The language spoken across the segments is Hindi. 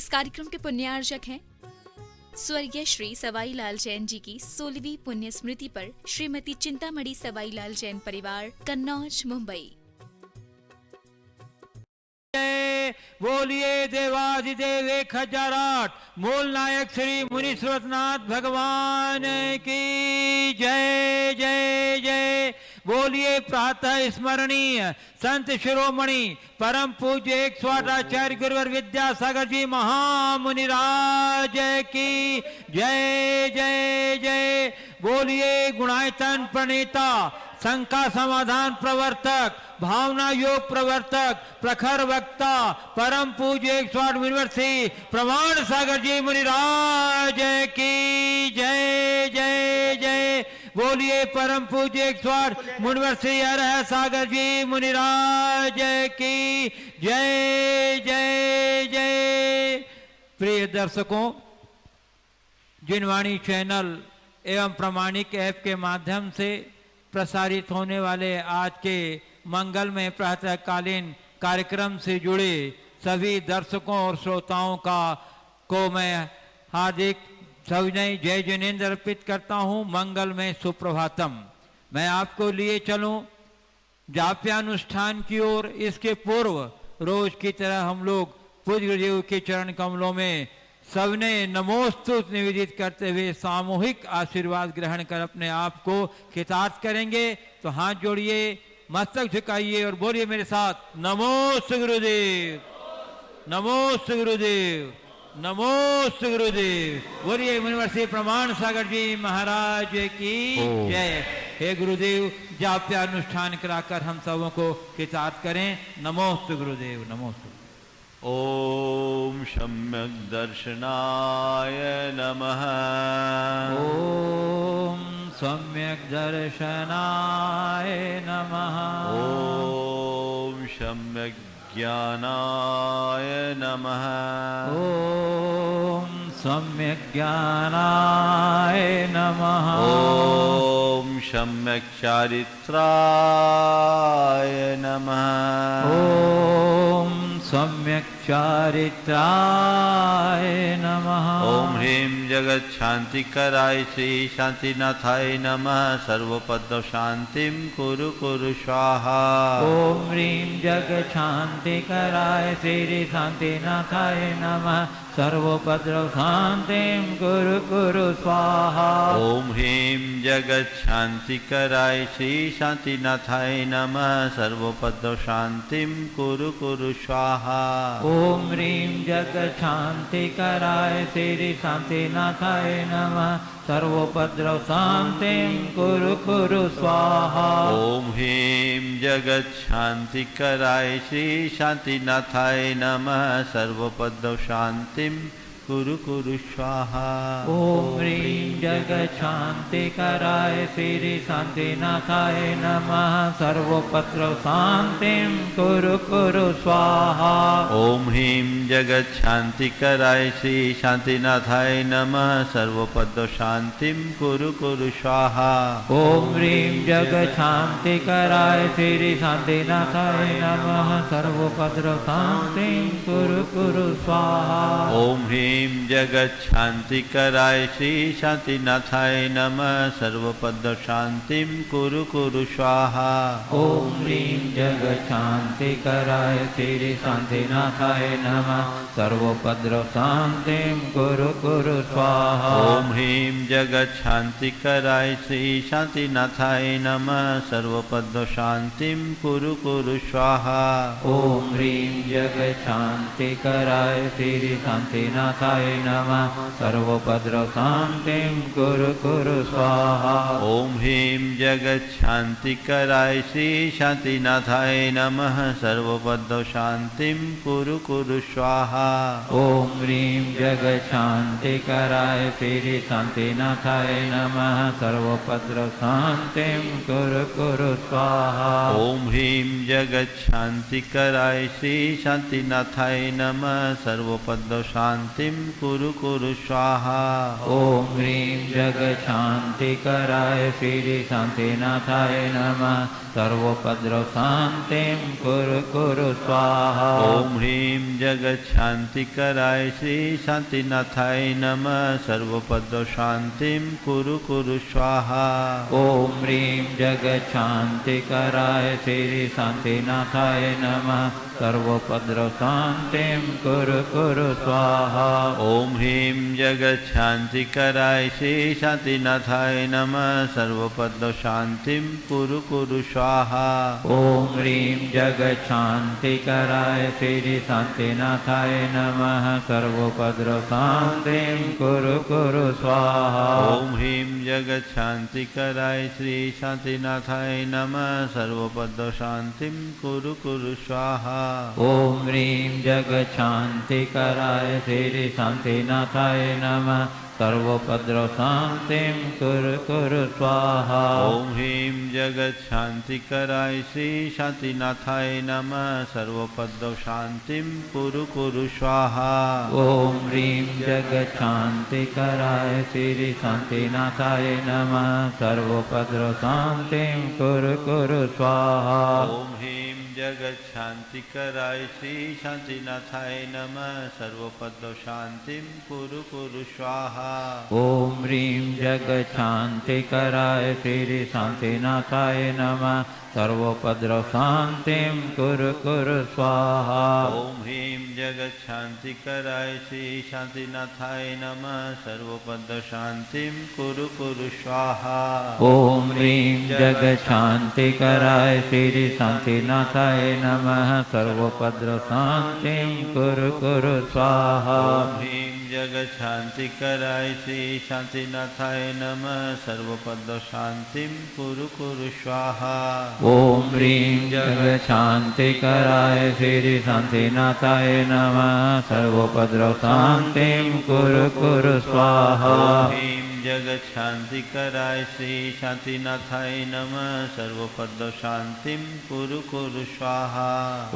इस कार्यक्रम के पुण्यार्जक हैं स्वर्गीय श्री सवाई लाल जैन जी की 16वीं पुण्य स्मृति पर श्रीमती चिंतामणि सवाई लाल जैन परिवार, कन्नौज, मुंबई। बोलिए देवाधिदेव 1008 मूल नायक श्री मुनि श्रीनाथ भगवान की जय जय जय। बोलिए प्रातः स्मरणीय संत शिरोमणि परम पूज्य 108 आचार्य गुरुवर विद्यासागर जी महामुनिराज की जय जय जय। बोलिए गुणायतन प्रणेता, शंका समाधान प्रवर्तक, भावना योग प्रवर्तक, प्रखर वक्ता, परम पूज्य 108 यूनिवर्सिटी प्रमाण सागर जी मुनिराज की जय जय जय। बोलिए परम पूज्य 108 यूनिवर्सिटी अरह सागर जी मुनिराज की जय जय जय। प्रिय दर्शकों, जिनवाणी चैनल एवं प्रमाणिक ऐप के माध्यम से प्रसारित होने वाले आज के मंगलमय प्रातःकालीन कार्यक्रम से जुड़े सभी दर्शकों और श्रोताओं को मैं हार्दिक सविनय जय जिनेन्द्र अर्पित करता हूँ। मंगलमय सुप्रभातम। मैं आपको लिए चलूँ जाप्यानुष्ठान की ओर। इसके पूर्व रोज की तरह हम लोग पूज्य गुरुदेव के चरण कमलों में सबने नमोस्तु निवेदित करते हुए सामूहिक आशीर्वाद ग्रहण कर अपने आप को कृतार्थ करेंगे। तो हाथ जोड़िए, मस्तक झुकाइए और बोलिए मेरे साथ, नमोस्तु गुरुदेव, नमोस्तु गुरुदेव, नमोस्तु गुरुदेव। बोलिए यूनिवर्सिटी प्रमाण सागर जी महाराज की जय। हे गुरुदेव, जाप्यानुष्ठान कराकर हम सबों को कृतार्थ करें। नमोस्तु गुरुदेव, नमोस्तु। ओम सम्यक दर्शनाय नमः। ओम सम्यक दर्शनाय नमः। ओम सम्यक ज्ञानाय नमः। ओम सम्यक ज्ञानाय नमः। ओम सम्यक चारित्राय नमः। ओम सम्यक चारित्राय नमः। ओम ह्रीं जगत शांतिकराय श्री शांतिनाथाय नमः। सर्वपद शांतिं कुरु कुरु स्वाहा। ओम ह्रीं जगत शांतिकराय श्री शांतिनाथाय नमः। सर्वोपद्रव शांतिं कुरु कुरु स्वाहा। ओम ह्रीं जगत शांतिकराय श्री शांतिनाथाय नमः। सर्वोपद्रव शांतिं कुरु कुरु स्वाहा। ओम ह्रीं जगत शांतिकराय श्री शांतिनाथाय नमः। सर्वोपद्रव शांतिं कुरु कुरु स्वाहा। ओम ह्रीं जगत शांतिकराय श्री शांतिनाथाय नमः। सर्वोपद्रव शांतिं कुरु कुरु स्वाहा। ओम ह्रीं जगत शांतिकराय श्री शांतिनाथाय नमः। सर्वोपद्रव शांतिं कुरु कुरु स्वाहा। ओम ह्रीं जगत शांतिकराय श्री शांतिनाथाय नमः। सर्वोपद्रव शांतिं कुरु कुरु स्वाहा। ओम ह्रीं जगत शांतिकराय श्री शांतिनाथाय नमः। सर्वोपद्रव शांतिं कुरु कुरु स्वाहा। ओम ह्रीं जगत शांतिकराय श्री शांतिनाथाय नमः। सर्वपद्रव शांतिं कुरु कुरु स्वाहा। ओम ह्रीं जगत शांतिकराय श्री शांतिनाथाय नमः। सर्वोपद्रव शांतिं कुरु कुरु स्वाहा। ओम ह्रीं जगत शांतिकराय श्री शांतिनाथाय नमः। सर्वपद्रव शांतिं कुरु कुरु स्वाहा। ओम ह्रीं जगत शांतिकराय श्री शांतिनाथाय नमः। सर्वोपद्रव शांतिं कुरु कुरु स्वाहा। ओम ह्रीं जगत शांतिकराय श्री शांतिनाथाय नमः। सर्वपद्रव शांतिं कुरु कुरु स्वाहा। ओम ह्रीं जगत शांतिकराय श्री शांतिनाथाय नमः। सर्वोपद्रव शांतिं कुरु कुरु स्वाहा। ओम ह्रीं जगत शांतिकराय श्री शांतिनाथाय नमः। सर्वोपद्रव शांतिं कुरु कुरु स्वाहा ओम ह्रीं जगशान्तिकराय श्री शान्तिनाथाय नमः सर्वोपद्रव शान्तिं कुरु कुरु स्वाहा ओम ह्रीं जगच्छान्तिकराय श्री शान्तिनाथाय नमः सर्वोपद्रव शान्तिं कुरु कुरु स्वाहा ओम ह्रीं जगशान्तिकराय श्री शान्तिनाथाय नमः सर्वोपद्रव शान्तिं कुरु कुरु स्वाहा ओम ह्रीं जगच्छान्तिकराय श्री शान्तिनाथाय नमः सर्वोपद्रव शान्तिं कुरु कुरु स्वाहा ओम ह्रीं जगशान्तिकराय श्री शान्तिनाथाय नमः सर्वोपद्रव शान्तिं कुरु कुरु स्वाहा ओम ह्रीं जगच्छान्तिकराय श्री शान्तिनाथाय नमः सर्वोपद्रव शान्तिं कुरु कुरु स्वाहा ओम ह्रीं जगशान्तिकराय श्री शान्तिनाथाय नमः सर्वोपद्रव शान्तिं कुरु कुरु स्वाहा ओम ह्रीं जगच्छान्तिकराय श्री शान्तिनाथाय नमः सर्वोपद्रव शान्तिं कुरु कुरु स्वाहा ओम ह्रीं जगशान्तिकराय श्री शान्तिनाथाय नमः सर्वोपद्रव शान्तिं कुरु कुरु स्वाहा ओम ह्रीं जगच्छान्तिकराय श्री शान्तिनाथाय नमः सर्वोपद्रव शान्तिं कुरु कुरु स्वाहा ओम ह्रीं जगशान्तिकराय श्री शान्तिनाथाय नमः सर्वोपद्रव शान्तिं कुरु कुरु स्वाहा ओम ह्रीं जगच्छान्तिकराय श्री शान्तिनाथाय नमः सर्वोपद्रव शान्तिं कुरु कुरु स्वाहा ओम ह्रीं जगशान्तिकराय श्री शान्तिनाथाय नमः सर्वोपद्रव शान्तिं कुरु कुरु स्वाहा ओम ह्रीं जगच्छान्तिकराय श्री शान्तिनाथाय नमः सर्वोपद्रव शान्तिं कुरु कुरु स्वाहा ओम ह्रीं जगशान्तिकराय श्री शान्तिनाथाय नमः सर्वोपद्रव शान्तिं कुरु कुरु स्वाहा ह्रीं जगच्छान्तिकराय श्री शान्तिनाथाय नमः सर्वोपद्रव शान्तिं कुरु कुरु स्वाहा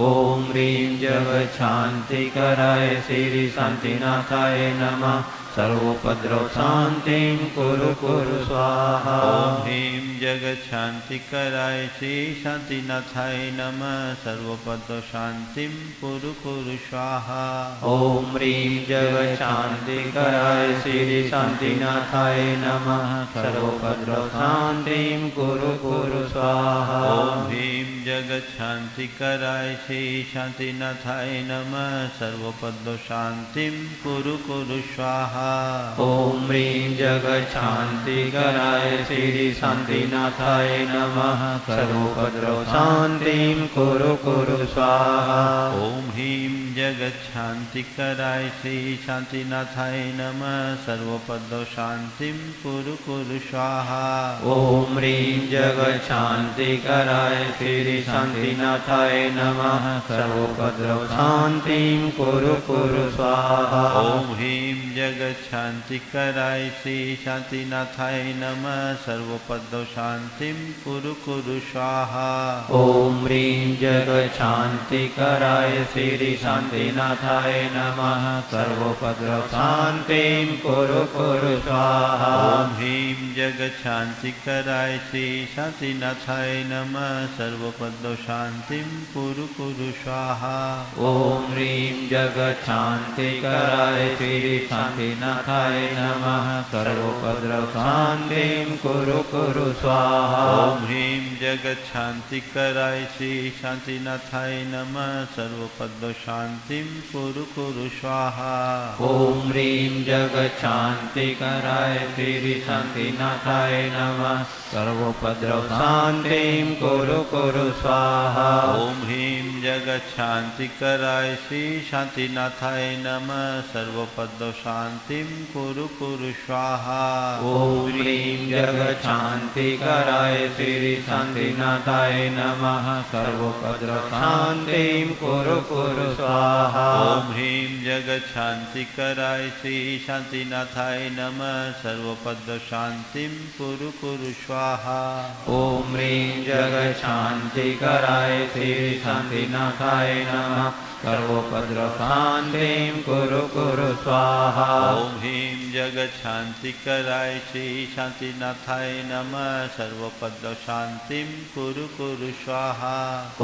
ओम ह्रीं जगशान्तिकराय श्री शान्तिनाथाय नमः सर्वोपद्रव शान्तिं कुरु कुरु स्वाहा ओम ह्रीं जगच्छान्तिकराय श्री शान्तिनाथाय नमः सर्वोपद्रव शान्तिं कुरु कुरु स्वाहा ओम ह्रीं जगशान्तिकराय श्री शान्तिनाथाय नमः सर्वोपद्रव शान्तिं कुरु कुरु स्वाहा ओम ह्रीं जगच्छान्तिकराय श्री शान्तिनाथाय नमः सर्वोपद्रव शान्तिं कुरु कुरु स्वाहा ओम ह्रीं जगशान्तिकराय श्री शान्तिनाथाय नमः सर्वोपद्रव शान्तिं कुरु कुरु स्वाहा ओम ह्रीं जगच्छान्तिकराय श्री शान्तिनाथाय नमः सर्वोपद्रव शान्तिं कुरु कुरु स्वाहा ओम ह्रीं जगशान्तिकराय श्री शान्तिनाथाय नमः सर्वोपद्रव शान्तिं कुरु कुरु स्वाहा ओम ह्रीं जगच्छान्तिकराय श्री शान्तिनाथाय नमः सर्वोपद्रव शान्तिं कुरु कुरु स्वाहा ओम ह्रीं जगशान्तिकराय श्री शान्तिनाथाय नमः सर्वोपद्रव शान्तिं कुरु कुरु स्वाहा ओम ह्रीं जगच्छान्तिकराय श्री शान्तिनाथाय नमः सर्वोपद्रव शान्तिं कुरु कुरु स्वाहा ओम ह्रीं जगच्छान्तिकराय श्री शान्तिनाथाय नमः सर्वोपद्रव शान्तिं कुरु कुरु स्वाहा ओम ह्रीं जगच्छान्तिकराय श्री शान्तिनाथाय नमः सर्वोपद्रव शान्तिं कुरु कुरु स्वाहा ओम ह्रीं जगच्छान्तिकराय श्री शान्तिनाथाय नमः सर्वोपद्रव शान्तिं कुरु कुरु स्वाहा ओम ह्रीं जगच्छान्तिकराय श्री शान्तिनाथाय नमः सर्वोपद्रव शान्तिं कुरु कुरु स्वाहा ओम ह्रीं जगच्छान्तिकराय श्री शान्तिनाथाय नमः सर्वोपद्रव शान्तिं कुरु कुरु स्वाहा ओम ह्रीं जगच्छान्तिकराय श्री शान्तिनाथाय नमः सर्वोपद्रव शान्तिं कुरु कुरु स्वाहा ओम ह्रीं जगच्छान्तिकराय श्री शान्तिनाथाय नमः सर्वोपद्रवशान्तिं कुरु कुरु स्वाहा। ओम ह्रीं जगच्छान्तिकराय श्री शान्तिनाथाय नमः सर्वोपद्रव शान्तिं कुरु कुरु स्वाहा।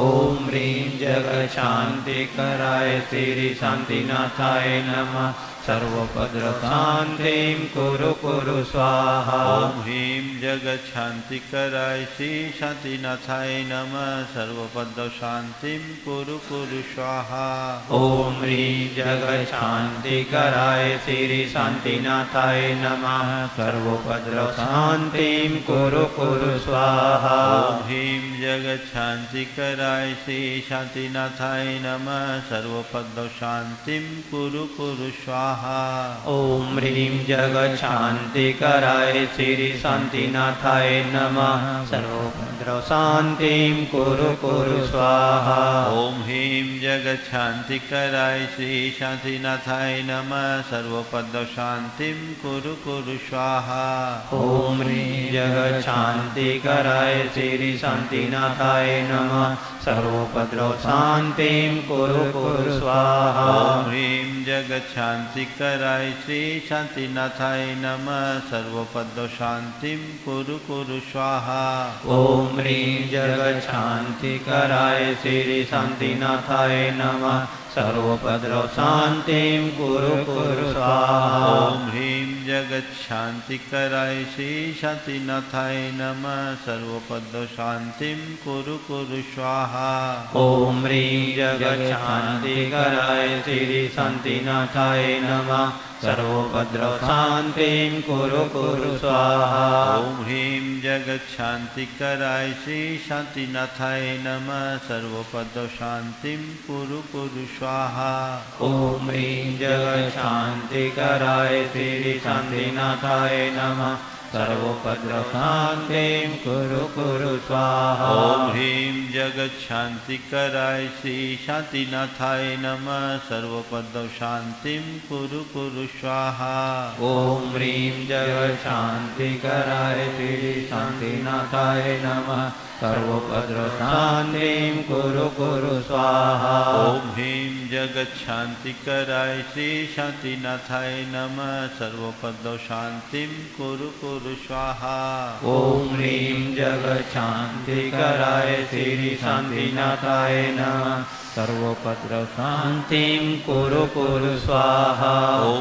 ओम ह्रीं जगच्छान्तिकराय श्री शान्तिनाथाय नमः सर्वोपद्रवशान्तिं कुरु कुरु स्वाहा। ओम ह्रीं जगच्छान्तिकराय श्री शान्तिनाथाय नमः सर्वोपद्रव शान्तिं कुरु कुरु स्वाहा। ओम ह्रीं जगच्छान्तिकराय श्री शान्तिनाथाय नमः सर्वोपद्रवशान्तिं कुरु कुरु स्वाहा। ओम ह्रीं जगच्छान्तिकराय श्री शान्तिनाथाय नमः सर्वोपद्रव शान्तिं कुरु कुरु स्वाहा। ओम ह्रीं जगच्छान्तिकराय श्री शान्तिनाथाय नमः सर्वोपद्रवशान्तिं कुरु कुरु स्वाहा। ओम ह्रीं जगच्छान्तिकराय श्री शान्तिनाथाय नमः सर्वोपद्रव शान्तिं कुरु कुरु स्वाहा। ओम ह्रीं जगच्छान्तिकराय श्री शान्तिनाथाय नमः सर्वोपद्रवशान्तिं कुरु कुरु स्वाहा। ओम ह्रीं जगच्छान्तिकराय श्री शान्तिनाथाय नमः सर्वोपद्रव शान्तिं कुरु कुरु स्वाहा। ओम ह्रीं जगच्छान्तिकराय श्री शान्तिनाथाय नमः सर्वोपद्रवशान्तिं कुरु कुरु स्वाहा। ओम ह्रीं जगच्छान्तिकराय श्री शान्तिनाथाय नमः सर्वोपद्रव शान्तिं कुरु कुरु स्वाहा। ओम ह्रीं जगच्छान्तिकराय श्री शान्तिनाथाय नमः सर्वोपद्रवशान्तिं कुरु कुरु स्वाहा। ओम ह्रीं जगच्छान्तिकराय श्री शान्तिनाथाय नमः सर्वोपद्रव शान्तिं कुरु कुरु स्वाहा। ओम ह्रीं जगच्छान्तिकराय श्री शान्तिनाथाय नमः सर्वोपद्रवशान्तिं कुरु कुरु स्वाहा। ओम ह्रीं जगच्छान्तिकराय श्री शान्तिनाथाय नमः सर्वोपद्रव शान्तिं कुरु कुरु स्वाहा। ओम ह्रीं जगच्छान्तिकराय श्री शान्तिनाथाय नमः सर्वोपद्रवशान्तिं कुरु कुरु स्वाहा। ओम ह्रीं जगच्छान्तिकराय श्री शान्तिनाथाय नमः सर्वोपद्रव शान्तिं कुरु कुरु स्वाहा। ओम ह्रीं जगच्छान्तिकराय श्री शान्तिनाथाय नमः सर्वोपद्रवशान्तिं कुरु कुरु स्वाहा।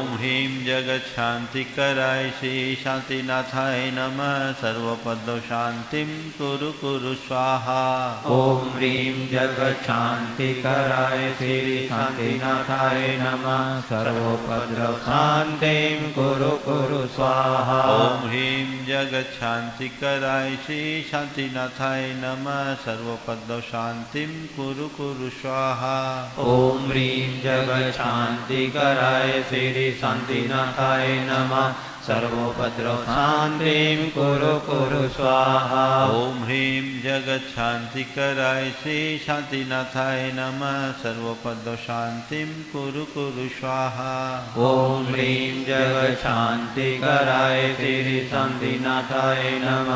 ओम ह्रीं जगच्छान्तिकराय श्री शान्तिनाथाय नमः सर्वोपद्रव शान्तिं कुरु कुरु स्वाहा। ओम ह्रीं जगच्छान्तिकराय श्री शान्तिनाथाय नमः सर्वोपद्रवशान्तिं कुरु कुरु स्वाहा। ओम ह्रीं जगच्छान्तिकराय श्री शान्तिनाथाय नमः सर्वोपद्रव शान्तिं कुरु कुरु स्वाहा। ओम ह्रीं जगच्छान्तिकराय श्री शान्तिनाथाय नमः सर्वोपद्रवशान्तिं कुरु कुरु स्वाहा। ओम ह्रीं जगच्छान्तिकराय श्री शान्तिनाथाय नमः सर्वोपद्रव शान्तिं कुरु कुरु स्वाहा। ओम ह्रीं जगच्छान्तिकराय श्री शान्तिनाथाय नमः सर्वोपद्रवशान्तिं कुरु कुरु स्वाहा। ओम ह्रीं जगच्छान्तिकराय श्री शान्तिनाथाय नमः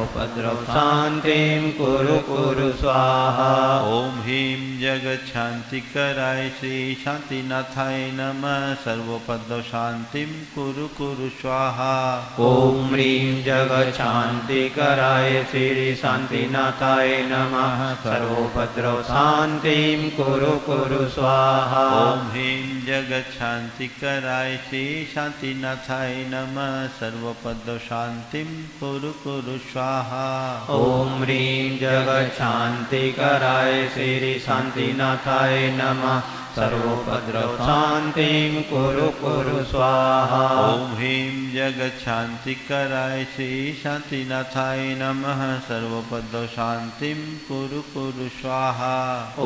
सर्वोपद्रव शान्तिं कुरु कुरु स्वाहा। ओम ह्रीं जगच्छान्तिकराय श्री शान्तिनाथाय नमः सर्वोपद्रवशान्तिं कुरु कुरु स्वाहा। ओम ह्रीं जगच्छान्तिकराय श्री शान्तिनाथाय नमः सर्वोपद्रव शान्तिं कुरु कुरु स्वाहा। ओम ह्रीं जगच्छान्तिकराय श्री शान्तिनाथाय नमः सर्वोपद्रवशान्तिं कुरु कुरु स्वाहा। ओम ह्रीं जगच्छान्तिकराय श्री शान्तिनाथाय नमः सर्वोपद्रव शान्तिं कुरु कुरु स्वाहा।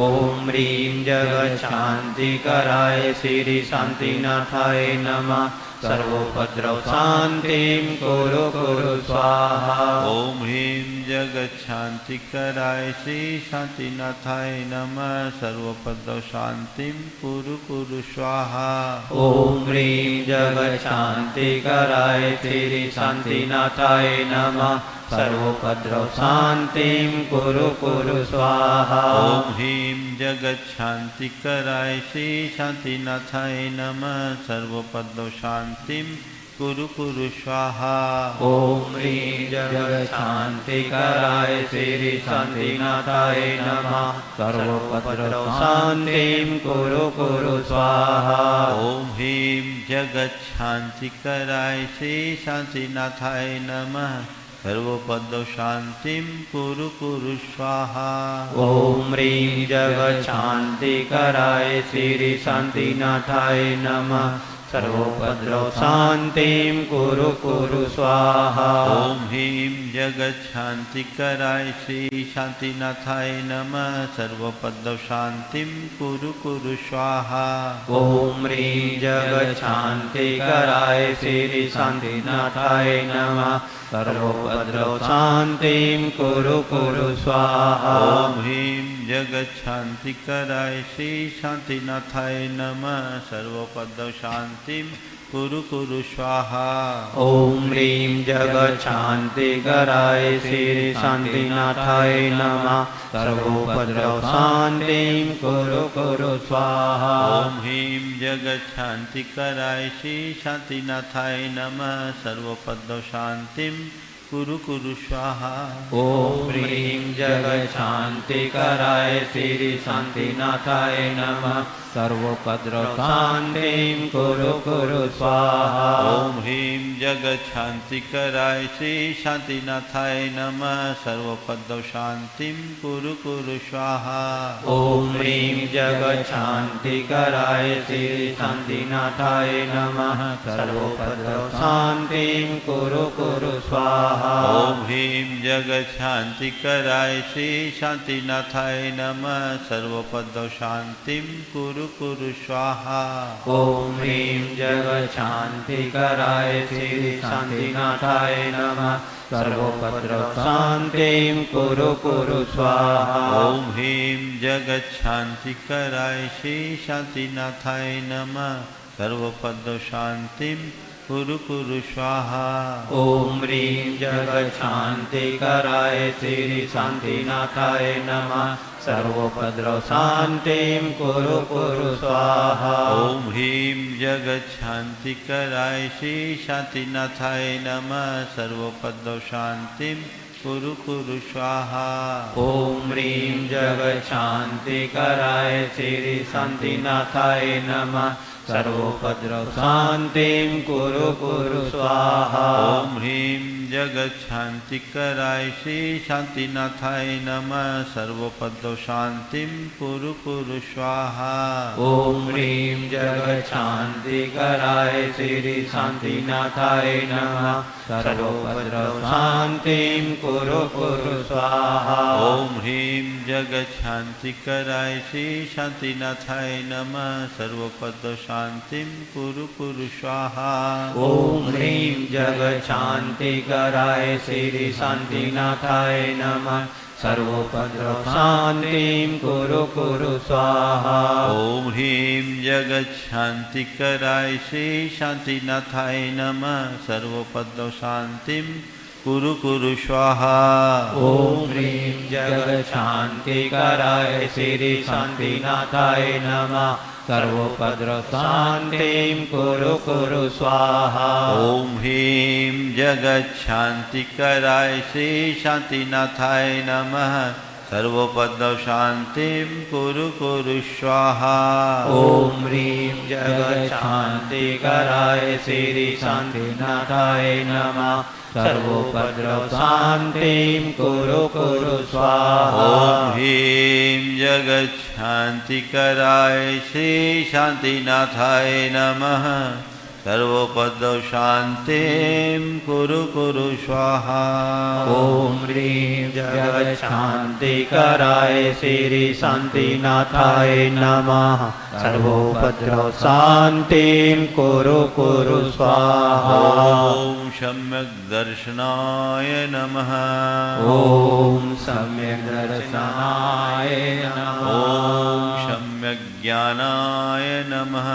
ओम ह्रीं जगच्छान्तिकराय श्री शान्तिनाथाय नमः सर्वोपद्रवशान्तिं कुरु कुरु स्वाहा। ओम ह्रीं जगच्छान्तिकराय श्री शान्तिनाथाय नमः सर्वोपद्रव शान्तिं कुरु कुरु स्वाहा। ओम ह्रीं जगच्छान्तिकराय श्री शान्तिनाथाय नमः सर्वोपद्रवशान्तिं कुरु कुरु स्वाहा। ओम ह्रीं जगच्छान्तिकराय श्री शान्तिनाथाय नमः सर्वोपद्रवशान्तिं कुरु कुरु स्वाहा। ओम ह्रीं जगच्छान्तिकराय श्री शान्तिनाथाय नमः सर्वोपद्रवशान्तिं कुरु कुरु स्वाहा। ओम ह्रीं जगच्छान्तिकराय श्री शान्तिनाथाय नमः सर्वोपद्रवशान्तिं कुरु कुरु स्वाहा। ओम ह्रीं जगच्छान्तिकराय श्री शान्तिनाथाय नमः सर्वोपद्रवशान्तिं कुरु कुरु स्वाहा। ओम ह्रीं जगच्छान्तिकराय श्री शान्तिनाथाय नमः सर्वोपद्रवशान्तिं कुरु कुरु स्वाहा। ओम ह्रीं जगच्छान्तिकराय श्री शान्तिनाथाय नमः सर्वोपद्रवशान्तिं कुरु कुरु स्वाहा। ओम ह्रीं जगच्छान्तिकराय श्री शान्तिनाथाय नमः सर्वोपद्रवशान्तिं कुरु कुरु स्वाहा। ओम ह्रीं जगच्छान्तिकराय श्री शान्तिनाथाय नमः सर्वोपद्रवशान्तिं कुरु कुरु स्वाहा। ओम ह्रीं जगच्छान्तिकराय श्री शान्तिनाथाय नमः सर्वोपद्रवशान्तिं कुरु कुरु स्वाहा। ओम ह्रीं जगच्छान्तिकराय श्री शान्तिनाथाय नमः सर्वोपद्रवशान्तिं कुरु कुरु स्वाहा। ओम ह्रीं जगच्छान्तिकराय श्री शान्तिनाथाय नमः सर्वोपद्रवशान्तिं कुरु कुरु स्वाहा। ओम ह्रीं जगच्छान्तिकराय श्री शान्तिनाथाय नमः सर्वोपद्रवशान्तिं कुरु कुरु स्वाहा। ओम ह्रीं जगच्छान्तिकराय श्री शान्तिनाथाय नमः सर्वोपद्रवशान्तिं कुरु कुरु स्वाहा। ओम ह्रीं जगच्छान्तिकराय श्री शान्तिनाथाय नमः सर्वोपद्रवशान्तिं कुरु कुरु स्वाहा। ओम ह्रीं जगच्छान्तिकराय श्री शान्तिनाथाय नमः सर्वोपद्रवशान्तिं कुरु कुरु स्वाहा। ओम ह्रीं जगच्छान्तिकराय श्री शान्तिनाथाय नमः सर्वोपद्रवशान्तिं कुरु कुरु स्वाहा। ओम ह्रीं जगच्छान्तिकराय श्री शान्तिनाथाय नमः सर्वोपद्रवशान्तिं कुरु कुरु स्वाहा। ओम ह्रीं जगच्छान्तिकराय श्री शान्तिनाथाय नमः सर्वोपद्रवशान्तिं कुरु कुरु स्वाहा। ओम ह्रीं जगच्छान्तिकराय श्री शान्तिनाथाय नमः सर्वोपद्रवशान्तिं कुरु कुरु स्वाहा। ओम ह्रीं जगच्छान्तिकराय श्री शान्तिनाथाय नमः सर्वोपद्रवशान्तिं कुरु कुरु स्वाहा। ओम ह्रीं जगच्छान्तिकराय श्री शान्तिनाथाय नमः सर्वोपद्रवशान्तिं कुरु कुरु स्वाहा। ओम ह्रीं जगच्छान्तिकराय श्री शान्तिनाथाय नमः सर्वोपद्रवशान्तिं कुरु कुरु स्वाहा। ओम ह्रीं जगच्छान्तिकराय श्री शान्तिनाथाय नमः सर्वोपद्रवशान्तिं कुरु कुरु स्वाहा। ओम ह्रीं जगच्छान्तिकराय श्री शान्तिनाथाय नमः सर्वोपद्रवशान्तिं कुरु कुरु स्वाहा। ओम ह्रीं जगच्छान्तिकराय श्री शान्तिनाथाय नमः सर्वोपद्रवशान्तिं कुरु कुरु स्वाहा। ओम ह्रीं जगच्छान्तिकराय श्री शान्तिनाथाय नमः सर्वोपद्रवशान्तिं कुरु कुरु स्वाहा। ओम ह्रीं जगच्छान्तिकराय श्री शान्तिनाथाय नमः सर्वोपद्रवशान्तिं कुरु कुरु स्वाहा। ओम ह्रीं जगच्छान्तिकराय श्री शान्तिनाथाय नमः सर्वोपद्रवशान्तिं कुरु कुरु स्वाहा। ओम सम्यक् दर्शनाय नमः। ओम सम्यक् दर्शनाय नमः। ओम सम्यक् ज्ञानाय नमः।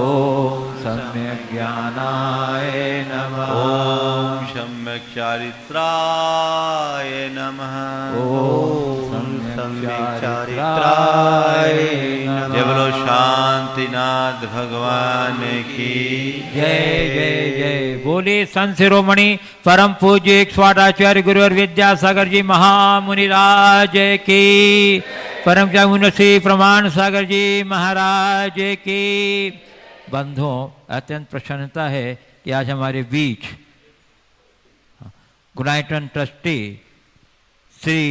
ओम सम्यक् ज्ञानाय नमः ॐ सम्यक् चारित्राय नमः ॐ सम्यक् चारित्राय नमः। जय बोलो शांतिनाथ भगवान की जय जय जय। बोले संत शिरोमणि परम पूज्य 108 आचार्य गुरुवर विद्यासागर जी महामुनिराज की, परम पूज्य मुनिश्री प्रमाण सागर जी महाराज की। बंधुओं, अत्यंत प्रसन्नता है कि आज हमारे बीच गुणायतन ट्रस्टी श्री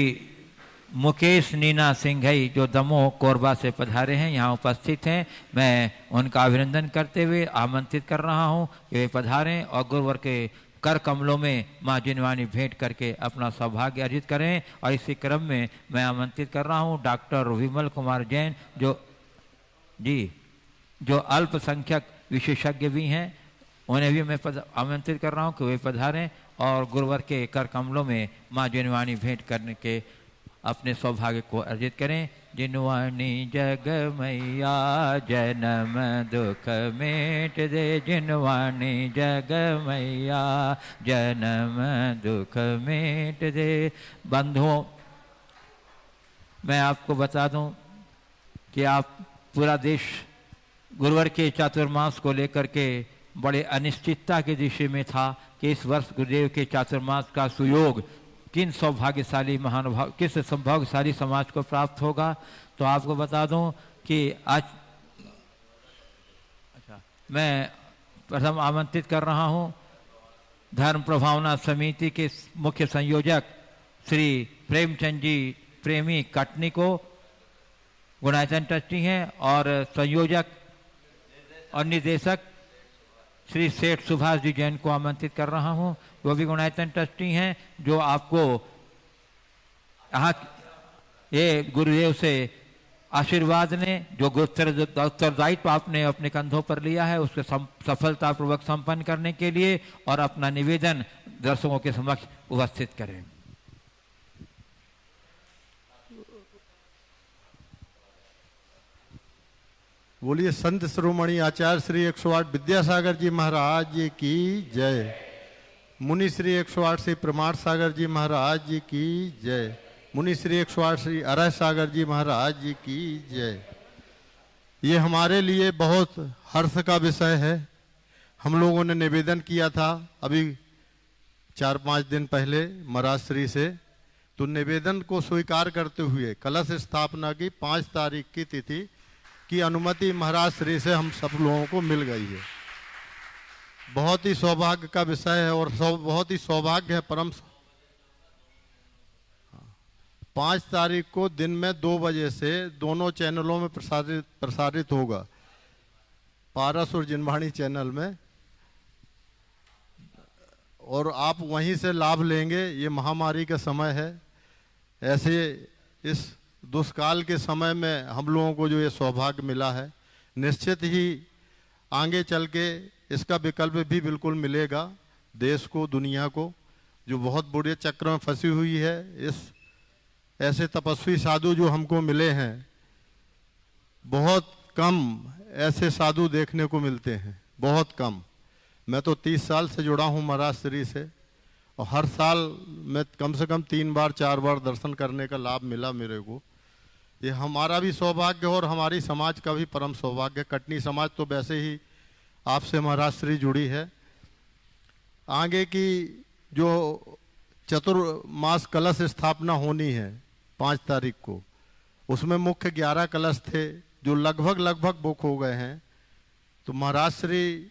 मुकेश नीना सिंघई जो दमोह कोरबा से पधारे हैं, यहाँ उपस्थित हैं। मैं उनका अभिनंदन करते हुए आमंत्रित कर रहा हूँ कि वे पधारें और गुरुवर के कर कमलों में माँ जिनवानी भेंट करके अपना सौभाग्य अर्जित करें। और इसी क्रम में मैं आमंत्रित कर रहा हूँ डॉक्टर विमल कुमार जैन जो अल्पसंख्यक विशेषज्ञ भी हैं, उन्हें भी मैं आमंत्रित कर रहा हूँ कि वे पधारें और गुरुवर के कर कमलों में माँ जिनवानी भेंट करने के अपने सौभाग्य को अर्जित करें। जिनवानी जग मैया जन्म दुख मेट दे, जिनवानी जग मैया जन्म दुख मेट दे। बंधुओं, मैं आपको बता दूं कि आप पूरा देश गुरुवर के चातुर्मास को लेकर के बड़े अनिश्चितता की दिशा में था कि इस वर्ष गुरुदेव के चातुर्मास का सुयोग किन सौभाग्यशाली महानुभाव, किस सौभाग्यशाली समाज को प्राप्त होगा। तो आपको बता दूं कि आज मैं प्रथम आमंत्रित कर रहा हूं धर्म प्रभावना समिति के मुख्य संयोजक श्री प्रेमचंद जी प्रेमी कटनी को, गुणायतन ट्रस्टी हैं, और संयोजक और निदेशक श्री सेठ सुभाष जी जैन को आमंत्रित कर रहा हूं। वो भी गुणायतन ट्रस्टी हैं, जो आपको यहाँ ये गुरुदेव से आशीर्वाद ने जो उत्तरदायित्व आपने अपने कंधों पर लिया है उसके सफलतापूर्वक संपन्न करने के लिए और अपना निवेदन दर्शकों के समक्ष उपस्थित करें। बोलिए संत शिरोमणि आचार्य श्री 108 विद्यासागर जी महाराज जी की जय। मुनि श्री 108 श्री प्रमाण सागर जी महाराज जी की जय। मुनि श्री 108 श्री अरह सागर जी महाराज जी की जय। ये हमारे लिए बहुत हर्ष का विषय है। हम लोगों ने निवेदन किया था अभी 4-5 दिन पहले महाराज श्री से, तो निवेदन को स्वीकार करते हुए कलश स्थापना की 5 तारीख की तिथि की अनुमति महाराज श्री से हम सब लोगों को मिल गई है। बहुत ही सौभाग्य का विषय है और बहुत ही सौभाग्य है। 5 तारीख को दिन में 2 बजे से दोनों चैनलों में प्रसारित होगा, पारस और जिनवाणी चैनल में, और आप वहीं से लाभ लेंगे। ये महामारी का समय है, ऐसे इस दुष्काल के समय में हम लोगों को जो ये सौभाग्य मिला है, निश्चित ही आगे चल के इसका विकल्प भी बिल्कुल मिलेगा देश को, दुनिया को, जो बहुत बुरे चक्र में फंसी हुई है। इस ऐसे तपस्वी साधु जो हमको मिले हैं, बहुत कम ऐसे साधु देखने को मिलते हैं, बहुत कम। मैं तो 30 साल से जुड़ा हूँ महाराज श्री से, और हर साल मैं कम से कम 3 बार 4 बार दर्शन करने का लाभ मिला मेरे को। ये हमारा भी सौभाग्य और हमारी समाज का भी परम सौभाग्य। कटनी समाज तो वैसे ही आपसे महाराज श्री जुड़ी है। आगे की जो चतुर्मास कलश स्थापना होनी है 5 तारीख को, उसमें मुख्य 11 कलश थे जो लगभग बुक हो गए हैं। तो महाराज श्री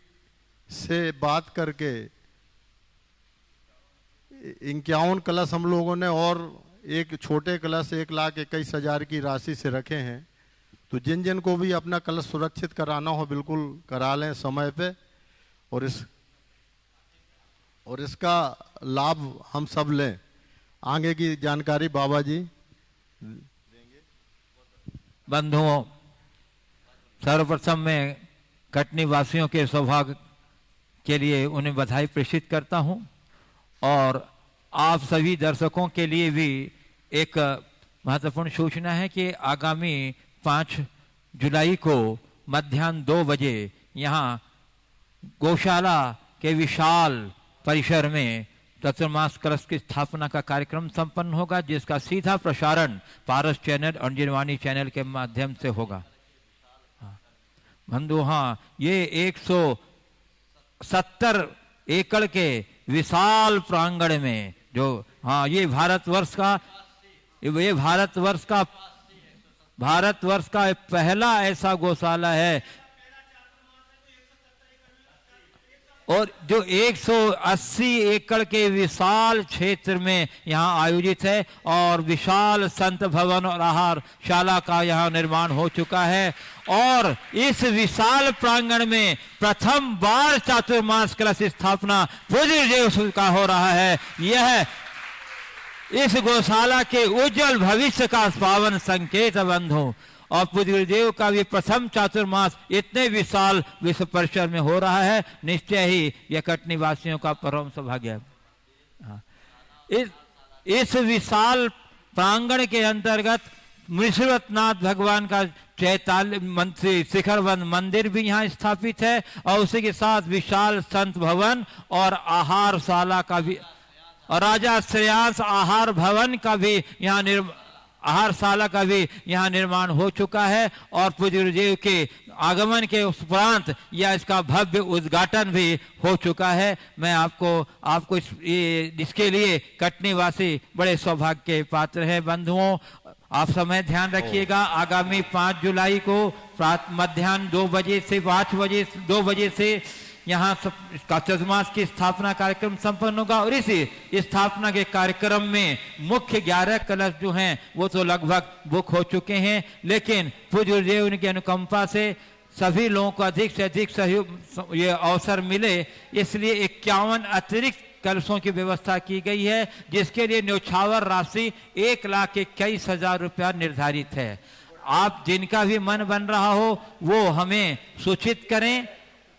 से बात करके 51 कलश हम लोगों ने और एक छोटे कलश 1,21,000 की राशि से रखे हैं। तो जिन जिन को भी अपना कलश सुरक्षित कराना हो बिल्कुल करा लें समय पे, और इसका लाभ हम सब लें। आगे की जानकारी बाबा जी देंगे। बंधुओं, सर्वप्रथम मैं कटनी वासियों के सौभाग्य के लिए उन्हें बधाई प्रेषित करता हूं, और आप सभी दर्शकों के लिए भी एक महत्वपूर्ण सूचना है कि आगामी 5 जुलाई को मध्याह्न 2 बजे यहाँ गौशाला के विशाल परिसर में चतुर्मास कलश की स्थापना का कार्यक्रम संपन्न होगा, जिसका सीधा प्रसारण पारस चैनल और जिनवाणी चैनल के माध्यम से होगा। बंधु, हाँ, ये 170 एकड़ के विशाल प्रांगण में जो, हाँ, ये भारतवर्ष का पहला ऐसा गौशाला है, और जो 180 एकड़ के विशाल क्षेत्र में यहाँ आयोजित है, और विशाल संत भवन और आहार शाला का यहाँ निर्माण हो चुका है। और इस विशाल प्रांगण में प्रथम बार चातुर्मास कलश स्थापना पूज्य देव का हो रहा है। यह इस गौशाला के उज्जवल भविष्य का पावन संकेत बंधु, और पूज्य देव का भी प्रथम चातुर्मास इतने विशाल विश्व परिसर में हो रहा है, निश्चय ही यह कटनी वासियों का परम सौभाग्य है। इस विशाल प्रांगण के अंतर्गत मृषभनाथ भगवान का 44 शिखरबंद मंदिर भी यहाँ स्थापित है, और उसी के साथ विशाल संत भवन और आहार शाला का भी, और राजा श्रेयांश आहार भवन का भी यहाँ आहारशाला का भी यहाँ निर्माण हो चुका है। और पूज्य गुरुदेव के आगमन के उपरांत यह इसका भव्य उद्घाटन भी हो चुका है। मैं आपको इसके लिए कटनी वासी बड़े सौभाग्य के पात्र हैं। बंधुओं, आप समय ध्यान रखिएगा, आगामी 5 जुलाई को मध्याह्न 2 बजे से 2 बजे से यहाँ चातुर्मास की स्थापना कार्यक्रम संपन्न होगा। और इस स्थापना के कार्यक्रम में मुख्य 11 कलश जो हैं वो तो लगभग बुक हो चुके हैं, लेकिन पूज्य गुरुदेव की अनुकंपा से सभी लोगों को अधिक से अधिक सहयोग ये अवसर मिले, इसलिए 51 अतिरिक्त कलशों की व्यवस्था की गई है, जिसके लिए न्यौछावर राशि 1,21,000 रुपया निर्धारित है। आप जिनका भी मन बन रहा हो वो हमें सूचित करें।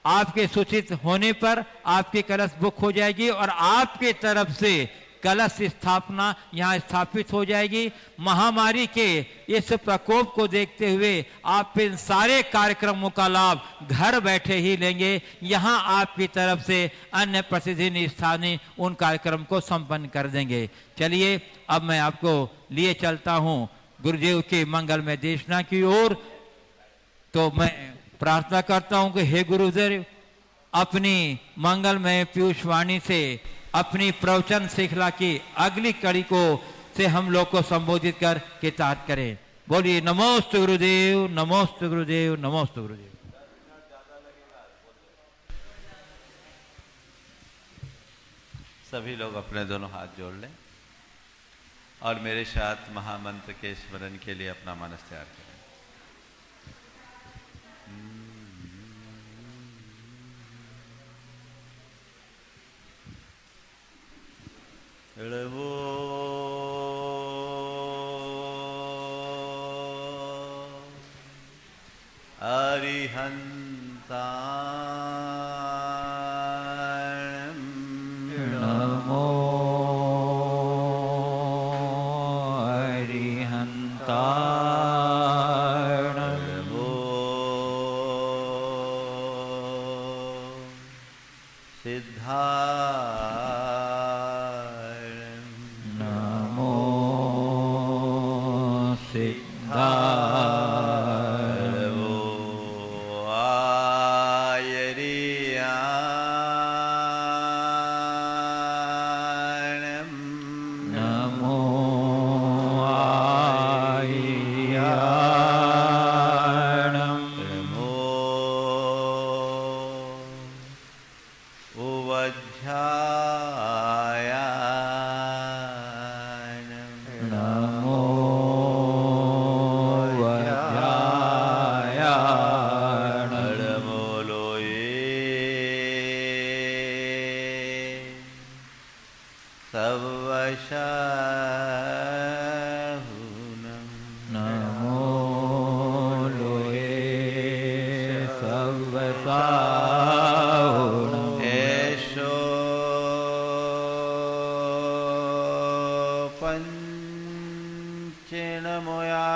आपके सूचित होने पर आपकी कलश बुक हो जाएगी और आपके तरफ से कलश स्थापना यहाँ स्थापित हो जाएगी। महामारी के इस प्रकोप को देखते हुए आप इन सारे कार्यक्रमों का लाभ घर बैठे ही लेंगे। यहाँ आपकी तरफ से अन्य प्रतिनिधि स्थानीय उन कार्यक्रम को संपन्न कर देंगे। चलिए अब मैं आपको लिए चलता हूँ गुरुदेव के मंगलमय देशना की ओर। तो मैं प्रार्थना करता हूं कि हे गुरुदेव, अपनी मंगलमय पीयूष वाणी से अपनी प्रवचन श्रृंखला की अगली कड़ी को से हम लोग को संबोधित कर कृतार्थ करें। बोलिए नमोस्तु गुरुदेव, नमोस्तु गुरुदेव, नमोस्तु गुरुदेव। सभी लोग अपने दोनों हाथ जोड़ लें और मेरे साथ महामंत्र के स्मरण के लिए अपना मन तैयार करें। अरिहंता नमो अरिहंता नमो सिद्धा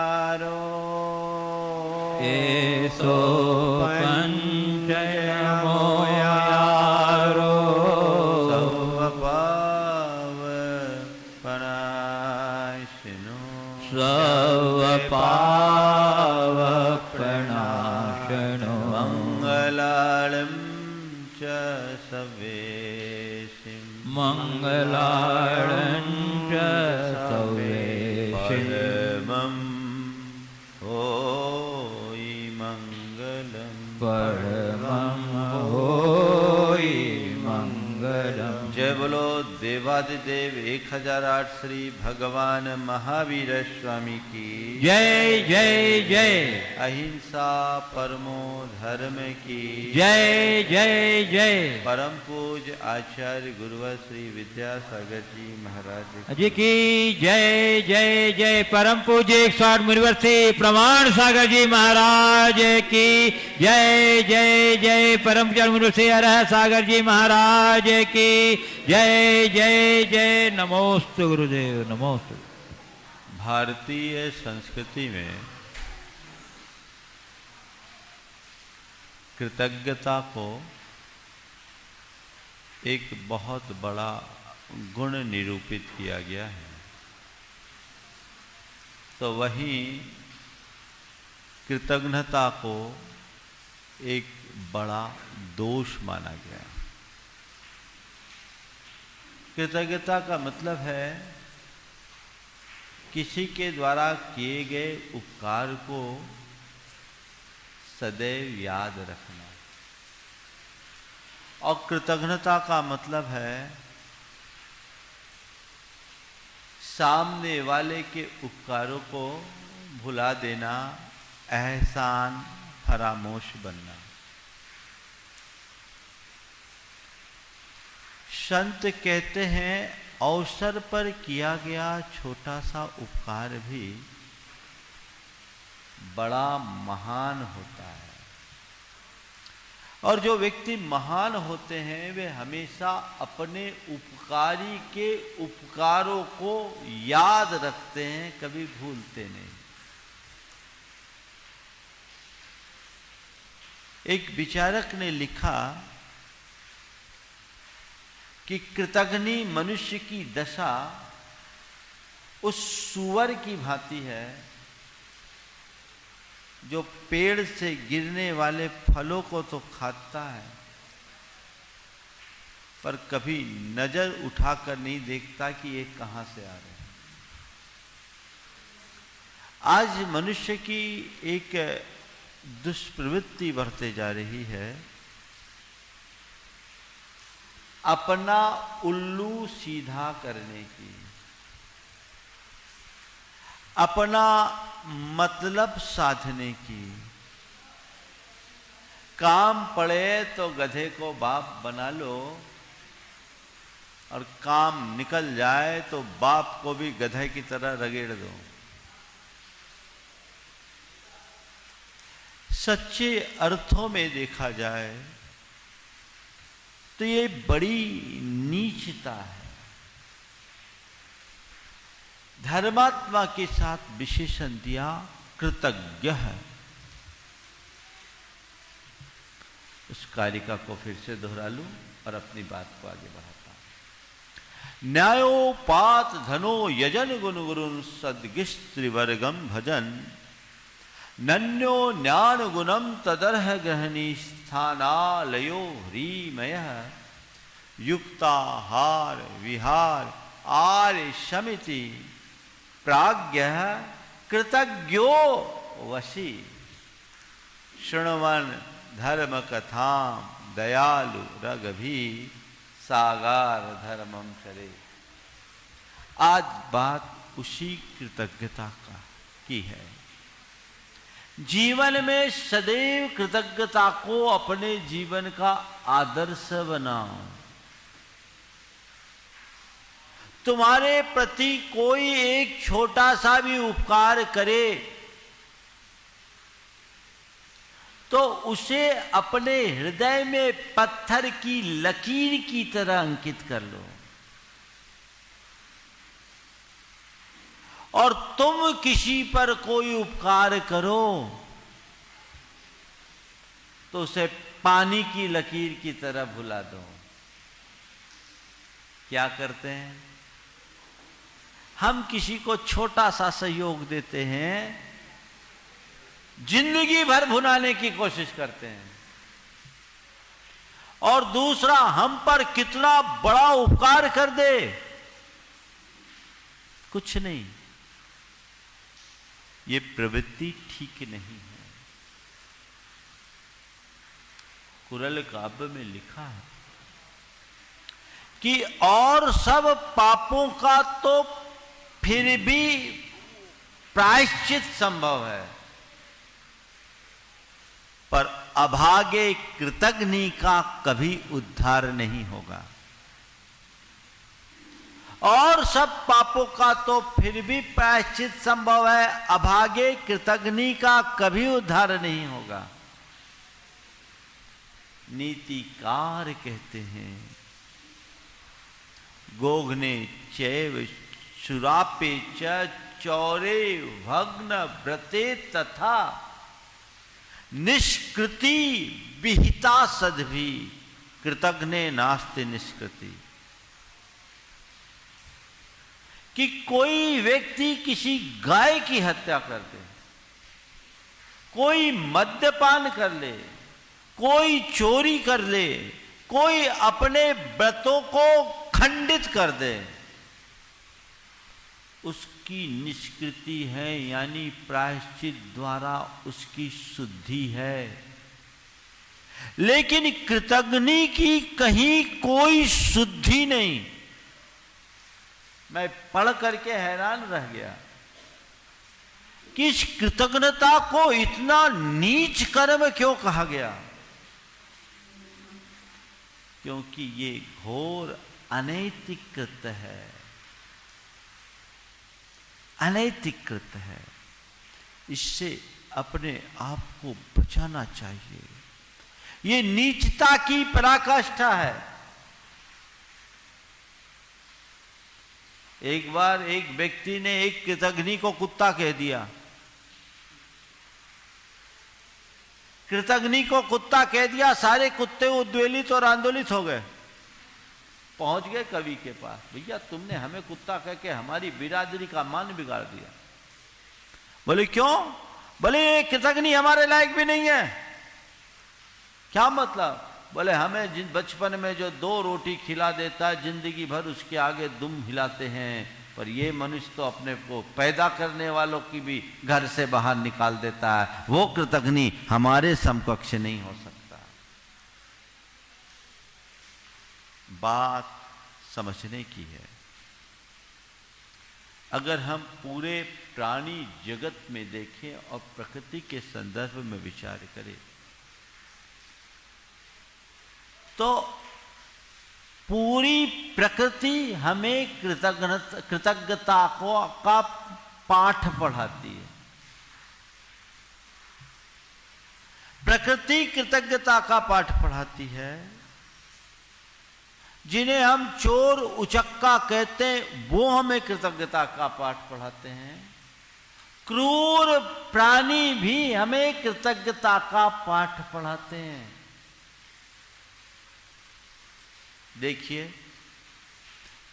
पंचनमोयारो सवेशिं मंगलार्णं च सवेशिं परमं होई मंगलम परमं होई मंगलम। जय बोलो देवादिदेव 1008 श्री भगवान महावीर स्वामी की जय जय जय। अहिंसा परमो धर्म की जय जय जय। परम पूज्य आचार्य गुरुवर श्री विद्यासागर जी महाराज जी की जय जय जय। परम पूज्य 108 मुनिवर श्री प्रमाण सागर जी महाराज की जय जय जय। परम पूज्य मुनिवर श्री हरह सागर जी महाराज की जय जय जय। नमोस्तु गुरुदेव नमोस्तु। भारतीय संस्कृति में कृतज्ञता को एक बहुत बड़ा गुण निरूपित किया गया है, तो वहीं कृतज्ञता को एक बड़ा दोष माना गया। कृतज्ञता का मतलब है किसी के द्वारा किए गए उपकार को सदैव याद रखना, और कृतज्ञता का मतलब है सामने वाले के उपकारों को भुला देना, एहसान फरामोश बनना। संत कहते हैं अवसर पर किया गया छोटा सा उपकार भी बड़ा महान होता है, और जो व्यक्ति महान होते हैं वे हमेशा अपने उपकारी के उपकारों को याद रखते हैं, कभी भूलते नहीं। एक विचारक ने लिखा कि कृतघ्नी मनुष्य की दशा उस सूअर की भांति है जो पेड़ से गिरने वाले फलों को तो खाता है पर कभी नजर उठाकर नहीं देखता कि ये कहां से आ रहे हैं। आज मनुष्य की एक दुष्प्रवृत्ति बढ़ते जा रही है, अपना उल्लू सीधा करने की, अपना मतलब साधने की। काम पड़े तो गधे को बाप बना लो, और काम निकल जाए तो बाप को भी गधे की तरह रगेड़ दो। सच्चे अर्थों में देखा जाए तो ये बड़ी नीचता है। धर्मात्मा के साथ विशेषण दिया कृतज्ञ है। उस कारिका को फिर से दोहरा लूं और अपनी बात को आगे बढ़ाता हूं। न्यायोपात धनो यजन गुण गुरुन सद्गिस्त्रिवर्गम भजन नन्यो ज्ञान गुणम तदर्ह ग्रहणी स्थानालयो ह्रीमय युक्ताहार विहार आर्य शमिति प्राज्ञ कृतज्ञो वशी शृण्वन् धर्म कथां दयालु रगभी सागार धर्मम करे। आज बात उसी कृतज्ञता का की है। जीवन में सदैव कृतज्ञता को अपने जीवन का आदर्श बनाओ। तुम्हारे प्रति कोई एक छोटा सा भी उपकार करे तो उसे अपने हृदय में पत्थर की लकीर की तरह अंकित कर लो, और तुम किसी पर कोई उपकार करो तो उसे पानी की लकीर की तरह भुला दो। क्या करते हैं हम? किसी को छोटा सा सहयोग देते हैं, जिंदगी भर भुलाने की कोशिश करते हैं, और दूसरा हम पर कितना बड़ा उपकार कर दे, कुछ नहीं। ये प्रवृत्ति ठीक नहीं है। कुरल काव्य में लिखा है कि और सब पापों का तो फिर भी प्रायश्चित संभव है, पर अभागे कृतघ्नि का कभी उद्धार नहीं होगा। और सब पापों का तो फिर भी प्रायश्चित संभव है, अभागे कृतघ्नि का कभी उद्धार नहीं होगा। नीतिकार कहते हैं गोघ्ने चैव शुरापे च चौरे भग्न व्रते तथा निष्कृति विहिता सद्भि कृतघ्ने नास्ति निष्कृति। कि कोई व्यक्ति किसी गाय की हत्या कर दे, कोई मद्यपान कर ले, कोई चोरी कर ले, कोई अपने व्रतों को खंडित कर दे, उसकी निष्कृति है, यानी प्रायश्चित द्वारा उसकी शुद्धि है। लेकिन कृतघ्नि की कहीं कोई शुद्धि नहीं। मैं पढ़ करके हैरान रह गया कि इस कृतज्ञता को इतना नीच कर्म क्यों कहा गया। क्योंकि ये घोर अनैतिक कृत्य है, अनैतिक कृत्य है। इससे अपने आप को बचाना चाहिए। ये नीचता की पराकाष्ठा है। एक बार एक व्यक्ति ने एक कृतघ्नि को कुत्ता कह दिया। कृतघ्नि को कुत्ता कह दिया, सारे कुत्ते उद्वेलित और आंदोलित हो गए। पहुंच गए कवि के पास, भैया तुमने हमें कुत्ता कह के हमारी बिरादरी का मान बिगाड़ दिया। बोले क्यों? बोले ये कृतघ्नि हमारे लायक भी नहीं है। क्या मतलब? बोले हमें जिन बचपन में जो 2 रोटी खिला देता है, जिंदगी भर उसके आगे दुम हिलाते हैं, पर ये मनुष्य तो अपने को पैदा करने वालों की भी घर से बाहर निकाल देता है। वो कृतघ्नि हमारे समकक्ष नहीं हो सकता। बात समझने की है। अगर हम पूरे प्राणी जगत में देखें और प्रकृति के संदर्भ में विचार करें तो पूरी प्रकृति हमें कृतज्ञता का पाठ पढ़ाती है। प्रकृति कृतज्ञता का पाठ पढ़ाती है। जिन्हें हम चोर उचक्का कहते हैं वो हमें कृतज्ञता का पाठ पढ़ाते हैं। क्रूर प्राणी भी हमें कृतज्ञता का पाठ पढ़ाते हैं। देखिए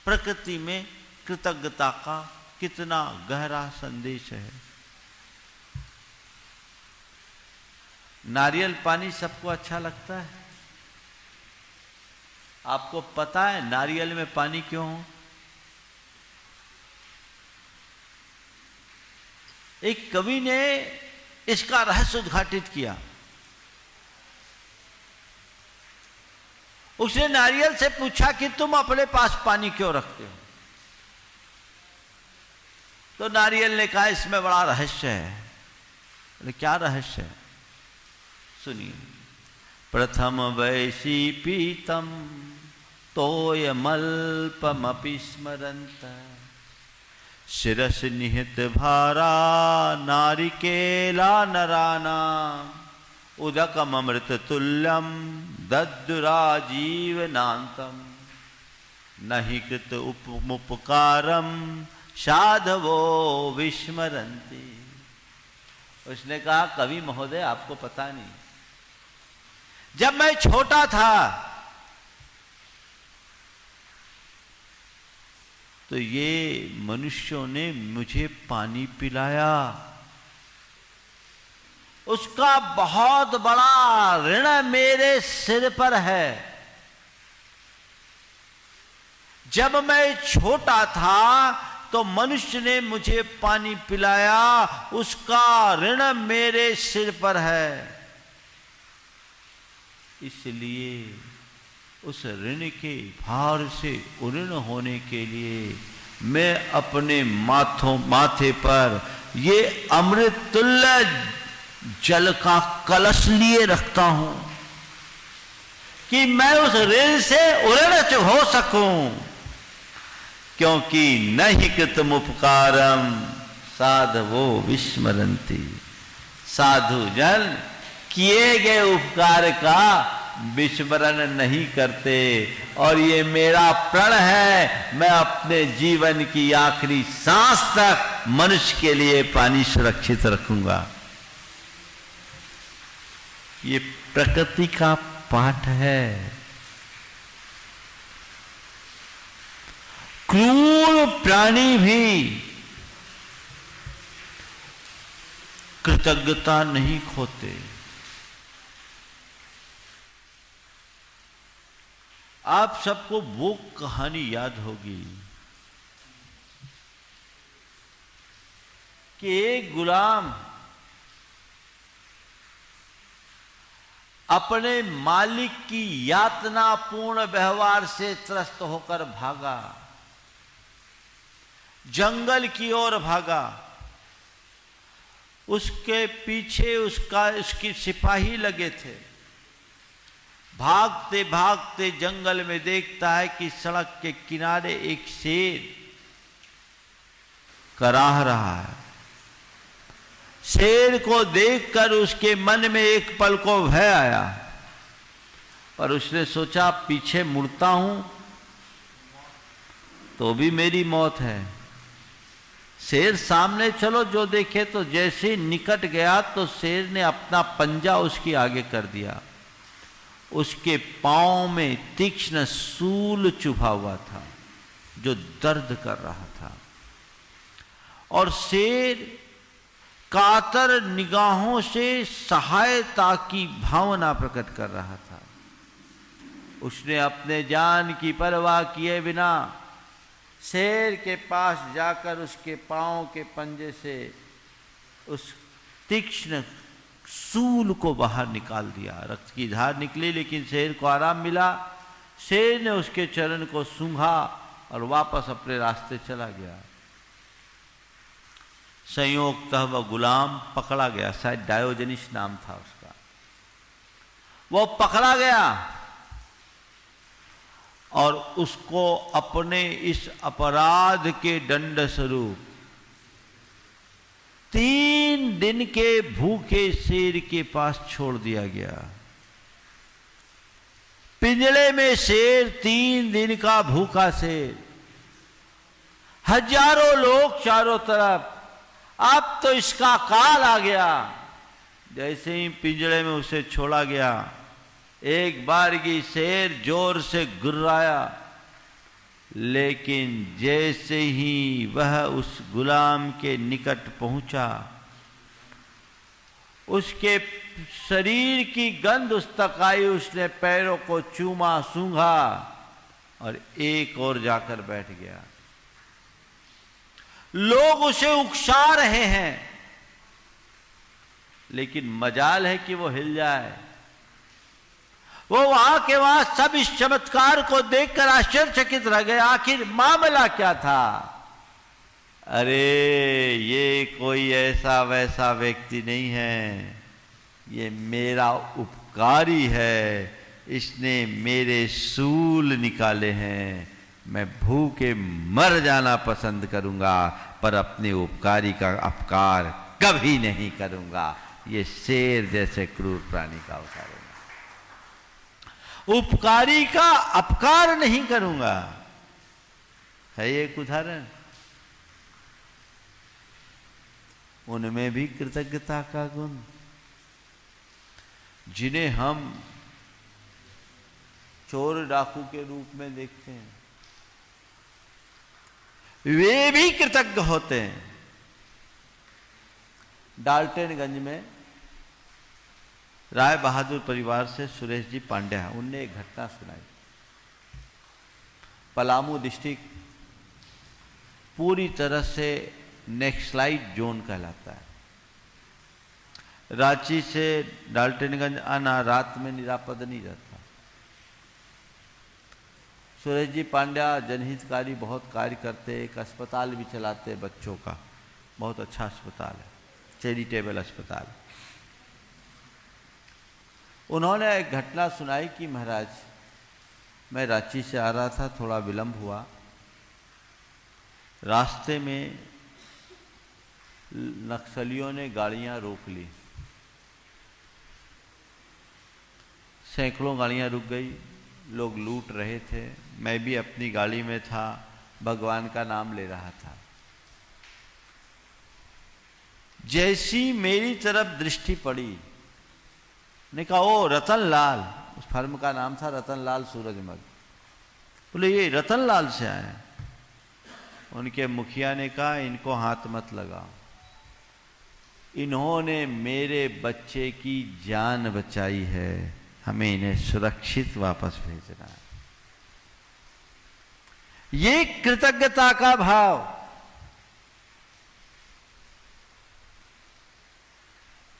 प्रकृति में कृतज्ञता का कितना गहरा संदेश है। नारियल पानी सबको अच्छा लगता है। आपको पता है नारियल में पानी क्यों हो? एक कवि ने इसका रहस्य उद्घाटित किया। उसने नारियल से पूछा कि तुम अपने पास पानी क्यों रखते हो? तो नारियल ने कहा इसमें बड़ा रहस्य है। बोले क्या रहस्य है? सुनिए। प्रथम वैसी पीतम तोयमल्पमपि स्मरन्त शिरस निहित भारा नारिकेला नरानाम उदकमृत तुल्यम दद्दुराजीवनान्तम नहि कृत उपकारम साधवो विस्मरन्ति। उसने कहा कवि महोदय आपको पता नहीं, जब मैं छोटा था तो ये मनुष्यों ने मुझे पानी पिलाया, उसका बहुत बड़ा ऋण मेरे सिर पर है। जब मैं छोटा था तो मनुष्य ने मुझे पानी पिलाया, उसका ऋण मेरे सिर पर है। इसलिए उस ऋण के भार से उऋण होने के लिए मैं अपने माथे पर ये अमृत तुल्य जल का कलश लिए रखता हूं कि मैं उस ऋण से उऋण हो सकूं, क्योंकि न ही कृतम उपकारम साधवो विस्मरन्ति। साधु जन किए गए उपकार का विस्मरण नहीं करते, और ये मेरा प्रण है, मैं अपने जीवन की आखिरी सांस तक मनुष्य के लिए पानी सुरक्षित रखूंगा। ये प्रकृति का पाठ है। क्रूर प्राणी भी कृतज्ञता नहीं खोते। आप सबको वो कहानी याद होगी कि एक गुलाम अपने मालिक की यातनापूर्ण व्यवहार से त्रस्त होकर भागा, जंगल की ओर भागा। उसके पीछे उसकी सिपाही लगे थे। भागते भागते जंगल में देखता है कि सड़क के किनारे एक शेर कराह रहा है। शेर को देखकर उसके मन में एक पल को भय आया, पर उसने सोचा पीछे मुड़ता हूं तो भी मेरी मौत है। शेर सामने चलो जो देखे, तो जैसे निकट गया तो शेर ने अपना पंजा उसके आगे कर दिया। उसके पांव में तीक्ष्ण सूल चुभा हुआ था जो दर्द कर रहा था, और शेर कातर निगाहों से सहायता की भावना प्रकट कर रहा था। उसने अपने जान की परवाह किए बिना शेर के पास जाकर उसके पांव के पंजे से उस तीक्ष्ण सूल को बाहर निकाल दिया। रक्त की धार निकली, लेकिन शेर को आराम मिला। शेर ने उसके चरण को सूंघा और वापस अपने रास्ते चला गया। संयोगतः वह गुलाम पकड़ा गया, शायद डायोजनिस नाम था उसका। वो पकड़ा गया और उसको अपने इस अपराध के दंड स्वरूप 3 दिन के भूखे शेर के पास छोड़ दिया गया। पिंजड़े में शेर, 3 दिन का भूखा शेर, हजारों लोग चारों तरफ। अब तो इसका काल आ गया। जैसे ही पिंजड़े में उसे छोड़ा गया, एक बार की शेर जोर से गुर्राया, लेकिन जैसे ही वह उस गुलाम के निकट पहुंचा, उसके शरीर की गंध उस तक आई। उसने पैरों को चूमा, सूंघा और एक और जाकर बैठ गया। लोग उसे उकसा रहे हैं, लेकिन मजाल है कि वो हिल जाए। वो वहां के वहां सब इस चमत्कार को देखकर आश्चर्यचकित रह गए। आखिर मामला क्या था? अरे ये कोई ऐसा वैसा व्यक्ति नहीं है, ये मेरा उपकारी है। इसने मेरे सूल निकाले हैं। मैं भूखे मर जाना पसंद करूंगा, पर अपने उपकारी का अपकार कभी नहीं करूंगा। ये शेर जैसे क्रूर प्राणी का उतारूंगा, उपकारी का अपकार नहीं करूंगा। है एक उदाहरण। उनमें भी कृतज्ञता का गुण, जिन्हें हम चोर डाकू के रूप में देखते हैं, वे भी कृतज्ञ होते हैं। डाल्टनगंज में राय बहादुर परिवार से सुरेश जी पांड्या, उनने एक घटना सुनाई। पलामू डिस्ट्रिक्ट पूरी तरह से नेक्सलाइट जोन कहलाता है। रांची से डाल्टनगंज आना रात में निरापद नहीं रहता। सुरेश जी पांड्या जनहितकारी बहुत कार्य करते, एक अस्पताल भी चलाते बच्चों का, बहुत अच्छा अस्पताल है, चैरिटेबल अस्पताल। उन्होंने एक घटना सुनाई कि महाराज मैं रांची से आ रहा था, थोड़ा विलंब हुआ, रास्ते में नक्सलियों ने गाड़ियां रोक ली, सैकड़ों गाड़ियां रुक गई, लोग लूट रहे थे, मैं भी अपनी गाड़ी में था, भगवान का नाम ले रहा था। जैसी मेरी तरफ दृष्टि पड़ी, ने कहा ओ रतनलाल, उस फर्म का नाम था रतनलाल सूरजमल। बोले ये रतनलाल से आए। उनके मुखिया ने कहा इनको हाथ मत लगाओ, इन्होंने मेरे बच्चे की जान बचाई है, हमें इन्हें सुरक्षित वापस भेजना है। ये कृतज्ञता का भाव।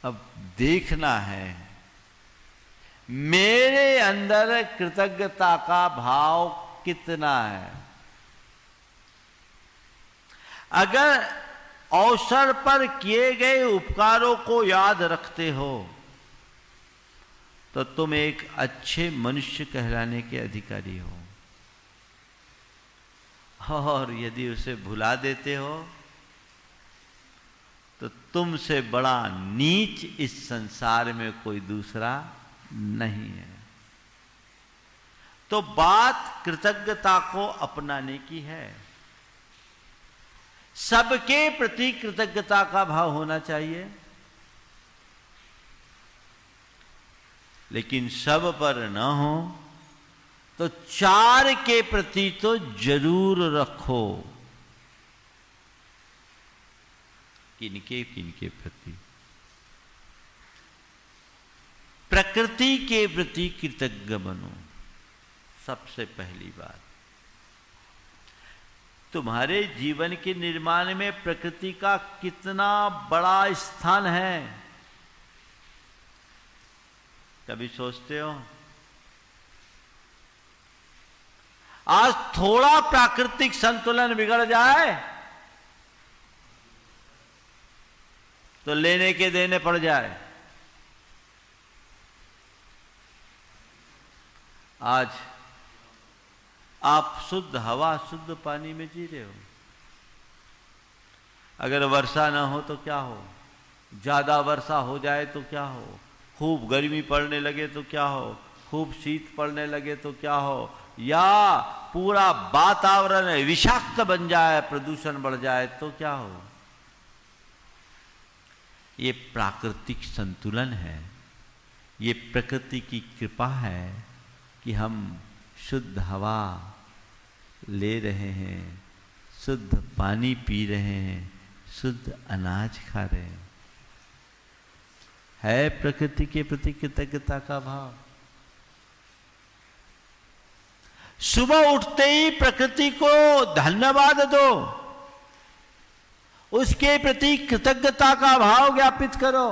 अब देखना है मेरे अंदर कृतज्ञता का भाव कितना है। अगर अवसर पर किए गए उपकारों को याद रखते हो तो तुम एक अच्छे मनुष्य कहलाने के अधिकारी हो, और यदि उसे भुला देते हो तो तुमसे बड़ा नीच इस संसार में कोई दूसरा नहीं है। तो बात कृतज्ञता को अपनाने की है। सबके प्रति कृतज्ञता का भाव होना चाहिए, लेकिन सब पर न हो तो चार के प्रति तो जरूर रखो। किनके किनके प्रति? प्रकृति के प्रति कृतज्ञ बनो। सबसे पहली बात, तुम्हारे जीवन के निर्माण में प्रकृति का कितना बड़ा स्थान है, कभी सोचते हो? आज थोड़ा प्राकृतिक संतुलन बिगड़ जाए तो लेने के देने पड़ जाए। आज आप शुद्ध हवा शुद्ध पानी में जी रहे हो, अगर वर्षा ना हो तो क्या हो, ज्यादा वर्षा हो जाए तो क्या हो, खूब गर्मी पड़ने लगे तो क्या हो, खूब शीत पड़ने लगे तो क्या हो, या पूरा वातावरण विषाक्त बन जाए, प्रदूषण बढ़ जाए तो क्या हो। ये प्राकृतिक संतुलन है, ये प्रकृति की कृपा है कि हम शुद्ध हवा ले रहे हैं, शुद्ध पानी पी रहे हैं, शुद्ध अनाज खा रहे हैं। है प्रकृति के प्रति कृतज्ञता का भाव। सुबह उठते ही प्रकृति को धन्यवाद दो, उसके प्रति कृतज्ञता का भाव ज्ञापित करो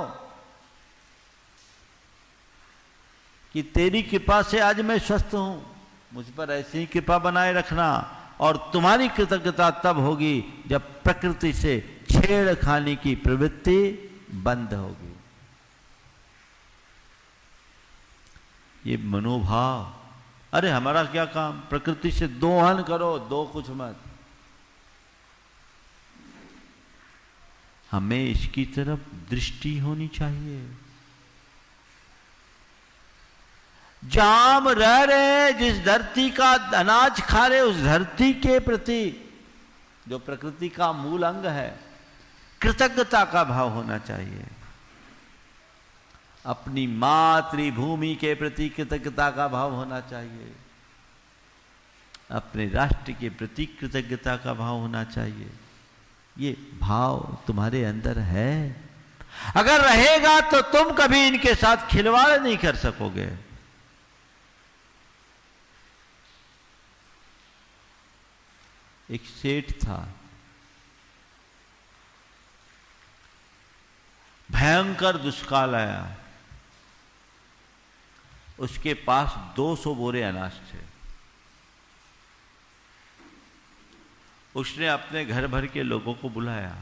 कि तेरी कृपा से आज मैं स्वस्थ हूं, मुझ पर ऐसी ही कृपा बनाए रखना। और तुम्हारी कृतज्ञता तब होगी जब प्रकृति से छेड़खानी की प्रवृत्ति बंद होगी। ये मनोभाव, अरे हमारा क्या काम, प्रकृति से दोहन करो, दो कुछ मत। हमें इसकी तरफ दृष्टि होनी चाहिए। जहां हम रह रहे, जिस धरती का अनाज खा रहे, उस धरती के प्रति, जो प्रकृति का मूल अंग है, कृतज्ञता का भाव होना चाहिए। अपनी मातृभूमि के प्रति कृतज्ञता का भाव होना चाहिए, अपने राष्ट्र के प्रति कृतज्ञता का भाव होना चाहिए। ये भाव तुम्हारे अंदर है, अगर रहेगा तो तुम कभी इनके साथ खिलवाड़ नहीं कर सकोगे। एक सेठ था, भयंकर दुष्काल आया, उसके पास 200 बोरे अनाज थे। उसने अपने घर भर के लोगों को बुलाया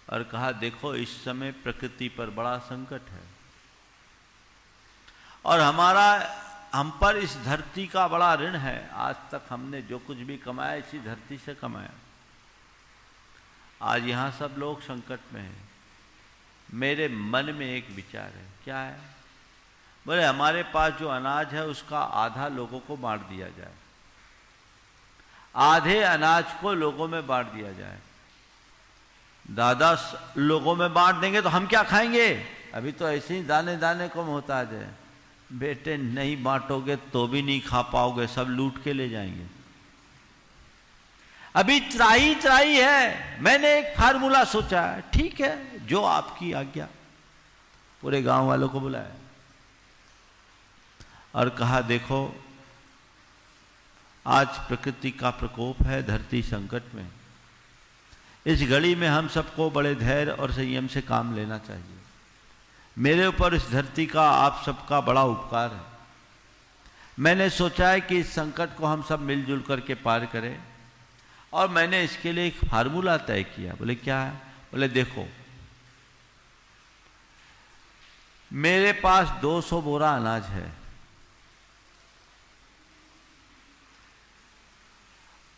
और कहा, देखो इस समय प्रकृति पर बड़ा संकट है और हम पर इस धरती का बड़ा ऋण है। आज तक हमने जो कुछ भी कमाया इसी धरती से कमाया। आज यहाँ सब लोग संकट में हैं। मेरे मन में एक विचार है। क्या है? बोले हमारे पास जो अनाज है उसका आधा लोगों को बांट दिया जाए, आधे अनाज को लोगों में बांट दिया जाए। दादा लोगों में बांट देंगे तो हम क्या खाएंगे? अभी तो ऐसे ही दाने दाने को मोहताज है। बेटे नहीं बांटोगे तो भी नहीं खा पाओगे, सब लूट के ले जाएंगे। अभी त्राही त्राही है। मैंने एक फार्मूला सोचा है, ठीक है जो आपकी आज्ञा। पूरे गांव वालों को बुलाया और कहा, देखो आज प्रकृति का प्रकोप है, धरती संकट में। इस घड़ी में हम सबको बड़े धैर्य और संयम से काम लेना चाहिए। मेरे ऊपर इस धरती का आप सबका बड़ा उपकार है। मैंने सोचा है कि इस संकट को हम सब मिलजुल करके पार करें और मैंने इसके लिए एक फार्मूला तय किया। बोले क्या है? बोले देखो मेरे पास 200 बोरा अनाज है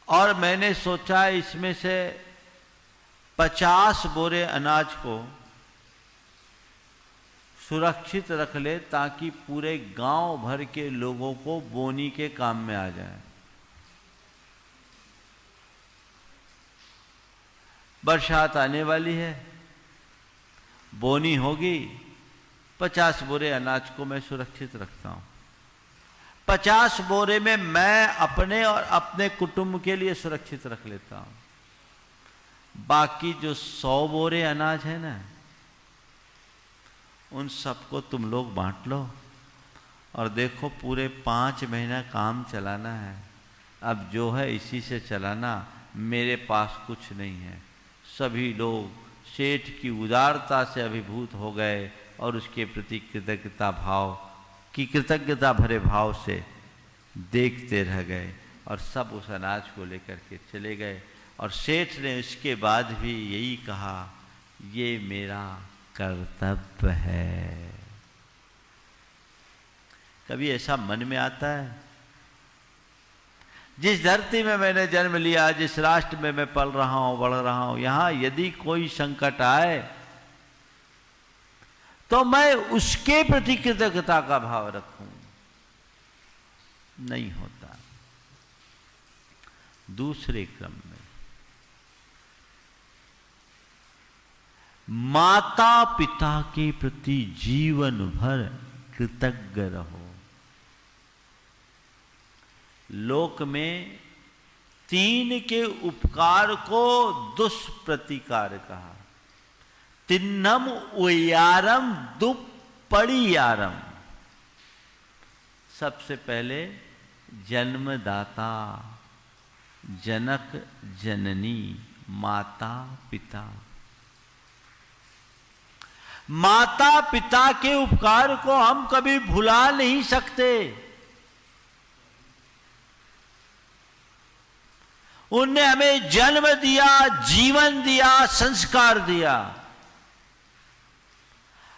और मैंने सोचा इसमें से 50 बोरे अनाज को सुरक्षित रख ले ताकि पूरे गांव भर के लोगों को बोनी के काम में आ जाए। बरसात आने वाली है, बोनी होगी, 50 बोरे अनाज को मैं सुरक्षित रखता हूं। 50 बोरे में मैं अपने और अपने कुटुंब के लिए सुरक्षित रख लेता हूं। बाकी जो 100 बोरे अनाज है ना, उन सबको तुम लोग बांट लो और देखो पूरे 5 महीना काम चलाना है। अब जो है इसी से चलाना, मेरे पास कुछ नहीं है। सभी लोग सेठ की उदारता से अभिभूत हो गए और उसके प्रति कृतज्ञता भरे भाव से देखते रह गए और सब उस अनाज को लेकर के चले गए। और सेठ ने इसके बाद भी यही कहा, ये मेरा कर्तव्य है। कभी ऐसा मन में आता है? जिस धरती में मैंने जन्म लिया, जिस राष्ट्र में मैं पल रहा हूं, बढ़ रहा हूं, यहां यदि कोई संकट आए तो मैं उसके प्रति कृतज्ञता का भाव रखूं। नहीं होता। दूसरे क्रम में माता पिता के प्रति जीवन भर कृतज्ञ रहो। लोक में 3 के उपकार को दुष्प्रतिकार कहा। तिन्नम उयारम दुप्पड़ियारम। सबसे पहले जन्मदाता, जनक जननी, माता पिता। माता पिता के उपकार को हम कभी भुला नहीं सकते। उनने हमें जन्म दिया, जीवन दिया, संस्कार दिया।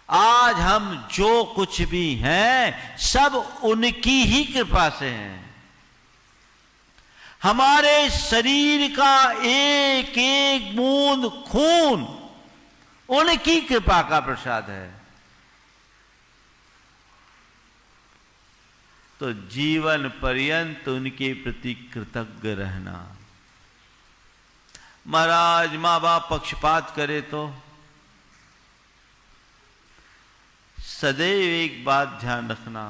आज हम जो कुछ भी हैं सब उनकी ही कृपा से हैं। हमारे शरीर का एक एक बूंद खून उनकी कृपा का प्रसाद है। तो जीवन पर्यंत उनके प्रति कृतज्ञ रहना। महाराज माँ बाप पक्षपात करे तो सदैव एक बात ध्यान रखना,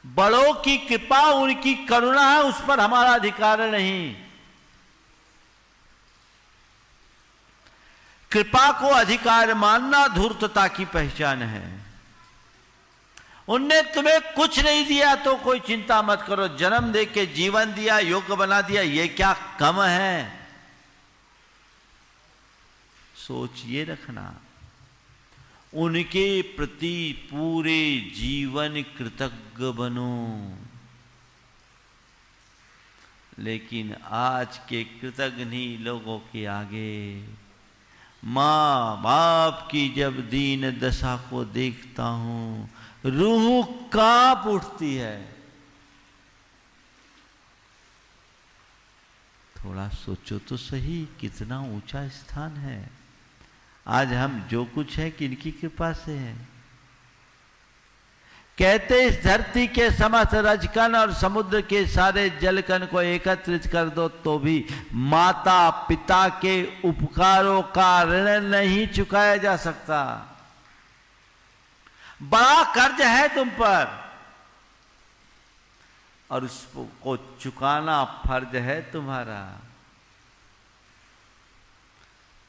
बड़ों की कृपा, उनकी करुणा है, उस पर हमारा अधिकार नहीं। कृपा को अधिकार मानना धूर्तता की पहचान है। उनने तुम्हें कुछ नहीं दिया तो कोई चिंता मत करो, जन्म दे के जीवन दिया, योग्य बना दिया, ये क्या कम है? सोच ये रखना, उनके प्रति पूरे जीवन कृतज्ञ बनो। लेकिन आज के कृतज्ञ लोगों के आगे माँ बाप की जब दीन दशा को देखता हूं, रूह कांप उठती है। थोड़ा सोचो तो सही, कितना ऊंचा स्थान है। आज हम जो कुछ है किनकी कृपा से है। कहते इस धरती के समस्त रजकण और समुद्र के सारे जलकण को एकत्रित कर दो तो भी माता पिता के उपकारों का ऋण नहीं चुकाया जा सकता। बड़ा कर्ज है तुम पर और उसको चुकाना फर्ज है तुम्हारा।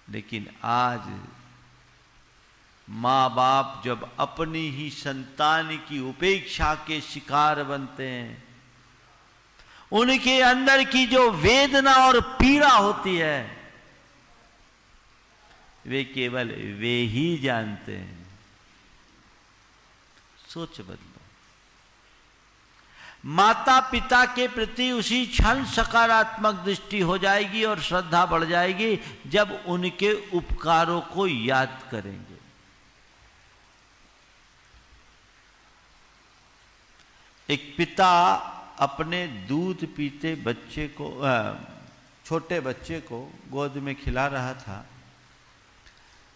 लेकिन आज माँ बाप जब अपनी ही संतान की उपेक्षा के शिकार बनते हैं, उनके अंदर की जो वेदना और पीड़ा होती है वे केवल वे ही जानते हैं। सोच बदलो। माता पिता के प्रति उसी क्षण सकारात्मक दृष्टि हो जाएगी और श्रद्धा बढ़ जाएगी जब उनके उपकारों को याद करेंगे। एक पिता अपने दूध पीते बच्चे को, छोटे बच्चे को गोद में खिला रहा था।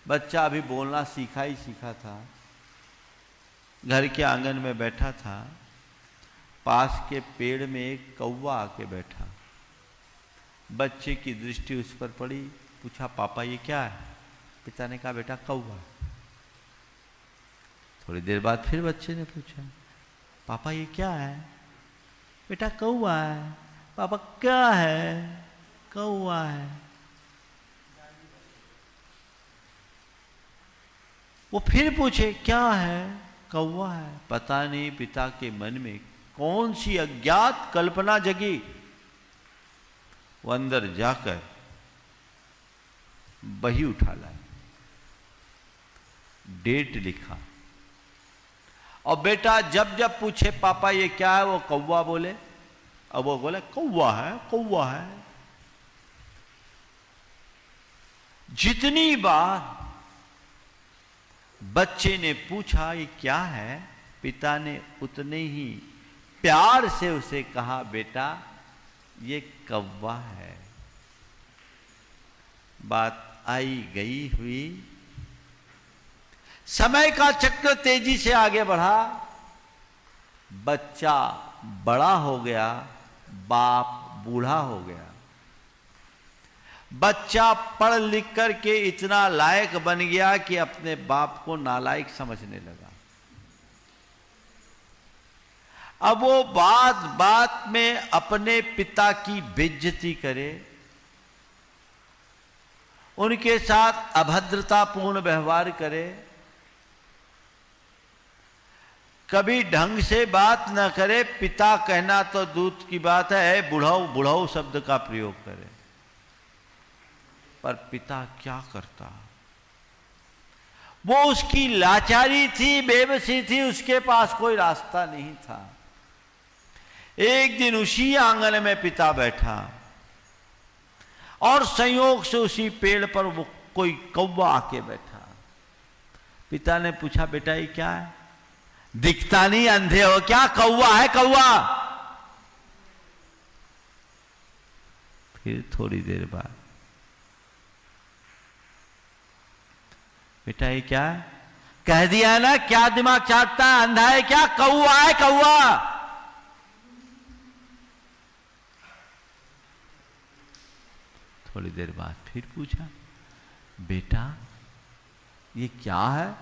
बच्चा अभी बोलना सीखा ही सीखा था। घर के आंगन में बैठा था। पास के पेड़ में एक कौवा आके बैठा। बच्चे की दृष्टि उस पर पड़ी। पूछा, पापा ये क्या है? पिता ने कहा, बेटा कौवा। थोड़ी देर बाद फिर बच्चे ने पूछा, पापा ये क्या है? बेटा कौवा है। पापा क्या है? कौवा है। वो फिर पूछे, क्या है? कौवा है। पता नहीं पिता के मन में कौन सी अज्ञात कल्पना जगी। वो अंदर जाकर बही उठा लाया, डेट लिखा और बेटा जब जब पूछे पापा ये क्या है, वो कौवा बोले। अब वो बोले कौवा है, कौवा है। जितनी बार बच्चे ने पूछा ये क्या है, पिता ने उतने ही प्यार से उसे कहा, बेटा ये कौवा है। बात आई गई हुई। समय का चक्र तेजी से आगे बढ़ा। बच्चा बड़ा हो गया, बाप बूढ़ा हो गया। बच्चा पढ़ लिख करके इतना लायक बन गया कि अपने बाप को नालायक समझने लगा। अब वो बात बात में अपने पिता की बेइज्जती करे, उनके साथ अभद्रतापूर्ण व्यवहार करे, कभी ढंग से बात न करे। पिता कहना तो दूर की बात है, बुढ़ाऊ बुढ़ाऊ शब्द का प्रयोग करे। पर पिता क्या करता? वो उसकी लाचारी थी, बेबसी थी, उसके पास कोई रास्ता नहीं था। एक दिन उसी आंगन में पिता बैठा और संयोग से उसी पेड़ पर वो कोई कौवा आके बैठा। पिता ने पूछा, बेटा ये क्या है? दिखता नहीं, अंधे हो क्या? कौवा है, कौवा। फिर थोड़ी देर बाद, बेटा ये क्या है? कह दिया है ना, क्या दिमाग चाटता है? अंधा है क्या? कौवा है, कौवा। थोड़ी देर बाद फिर पूछा, बेटा ये क्या है?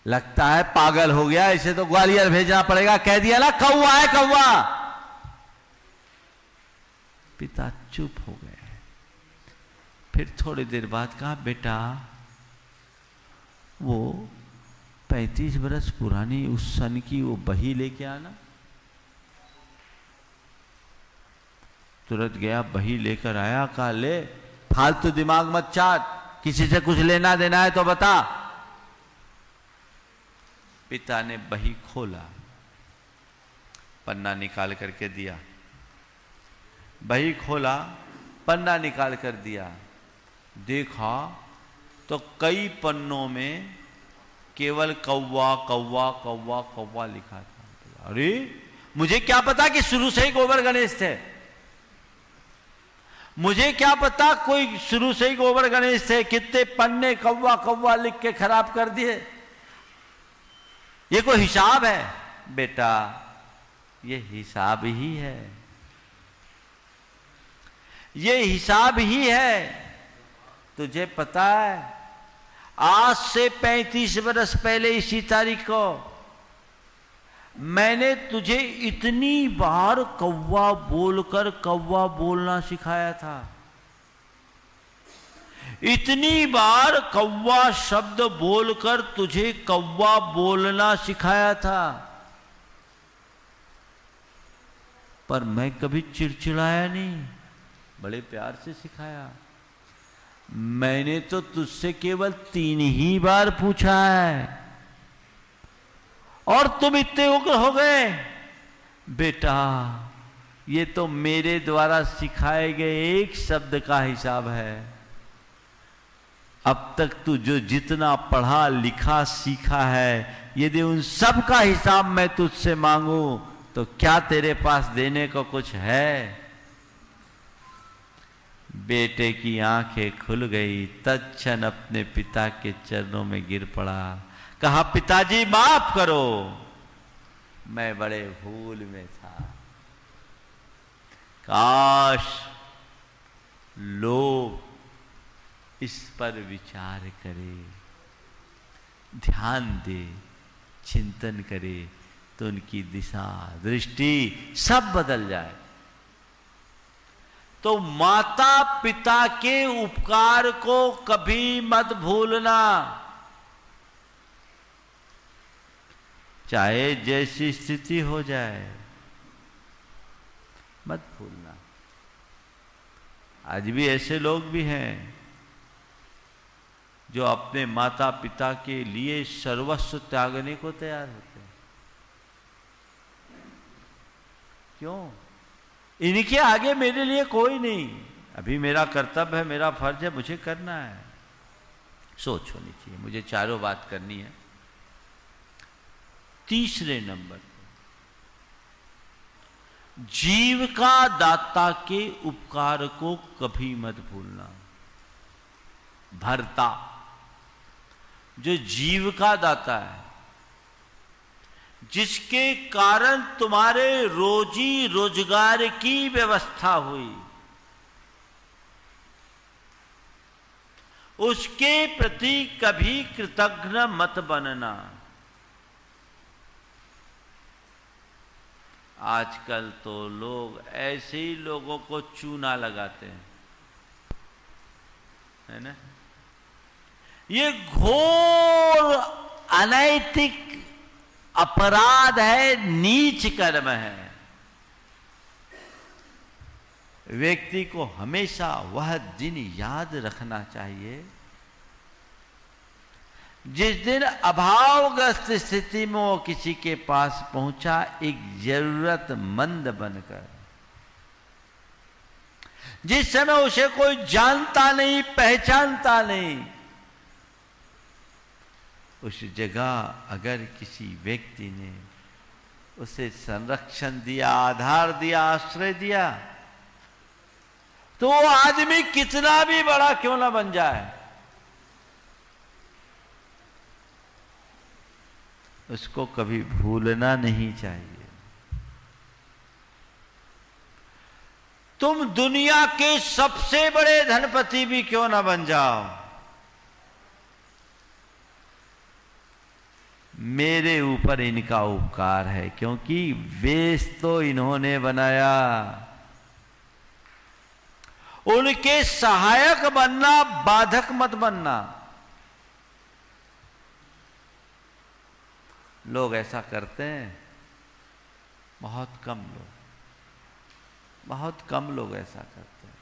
लगता है पागल हो गया, इसे तो ग्वालियर भेजना पड़ेगा। कह दिया ना कौवा है, कौवा। पिता चुप हो गए। फिर थोड़ी देर बाद कहा, बेटा वो 35 बरस पुरानी उस सन की वो बही लेके आना। तुरंत गया, बही लेकर आया, कहा ले, फालतू दिमाग मत चाट, किसी से कुछ लेना देना है तो बता। पिता ने बही खोला, पन्ना निकाल करके दिया, बही खोला, पन्ना निकाल कर दिया, देखा तो कई पन्नों में केवल कौवा कौवा कौवा कौवा लिखा था। अरे मुझे क्या पता कि शुरू से ही गोबर गणेश थे, मुझे क्या पता कोई शुरू से ही गोबर गणेश थे, कितने पन्ने कौवा कौवा लिख के खराब कर दिए। ये कोई हिसाब है बेटा, ये हिसाब ही है, ये हिसाब ही है। तुझे पता है आज से 35 बरस पहले इसी तारीख को मैंने तुझे इतनी बार कौवा बोलकर कौवा बोलना सिखाया था, इतनी बार कौवा शब्द बोलकर तुझे कौवा बोलना सिखाया था, पर मैं कभी चिड़चिड़ाया नहीं, बड़े प्यार से सिखाया। मैंने तो तुझसे केवल 3 ही बार पूछा है और तुम इतने उग्र हो गए। बेटा ये तो मेरे द्वारा सिखाए गए एक शब्द का हिसाब है। अब तक तू जो जितना पढ़ा लिखा सीखा है, यदि उन सब का हिसाब मैं तुझसे मांगू तो क्या तेरे पास देने को कुछ है? बेटे की आंखें खुल गई, तत्क्षण अपने पिता के चरणों में गिर पड़ा, कहा पिताजी माफ करो, मैं बड़े भूल में था। काश लोग इस पर विचार करे, ध्यान दे, चिंतन करे तो उनकी दिशा दृष्टि सब बदल जाए। तो माता पिता के उपकार को कभी मत भूलना, चाहे जैसी स्थिति हो जाए, मत भूलना। आज भी ऐसे लोग भी हैं जो अपने माता पिता के लिए सर्वस्व त्यागने को तैयार होते हैं। क्यों? इनके आगे मेरे लिए कोई नहीं, अभी मेरा कर्तव्य है, मेरा फर्ज है, मुझे करना है। सोच होनी चाहिए, मुझे चारों बात करनी है। तीसरे नंबर, जीव का दाता के उपकार को कभी मत भूलना। भर्ता जो जीव का दाता है, जिसके कारण तुम्हारे रोजी रोजगार की व्यवस्था हुई, उसके प्रति कभी कृतज्ञ मत बनना। आजकल तो लोग ऐसे ही लोगों को चूना लगाते हैं, है ना? ये घोर अनैतिक अपराध है, नीच कर्म है। व्यक्ति को हमेशा वह दिन याद रखना चाहिए जिस दिन अभावग्रस्त स्थिति में वो किसी के पास पहुंचा, एक जरूरतमंद बनकर। जिस समय उसे कोई जानता नहीं, पहचानता नहीं, उस जगह अगर किसी व्यक्ति ने उसे संरक्षण दिया, आधार दिया, आश्रय दिया, तो वो आदमी कितना भी बड़ा क्यों ना बन जाए, उसको कभी भूलना नहीं चाहिए। तुम दुनिया के सबसे बड़े धनपति भी क्यों ना बन जाओ, मेरे ऊपर इनका उपकार है, क्योंकि वेश तो इन्होंने बनाया। उनके सहायक बनना, बाधक मत बनना। लोग ऐसा करते हैं? बहुत कम लोग, बहुत कम लोग ऐसा करते हैं।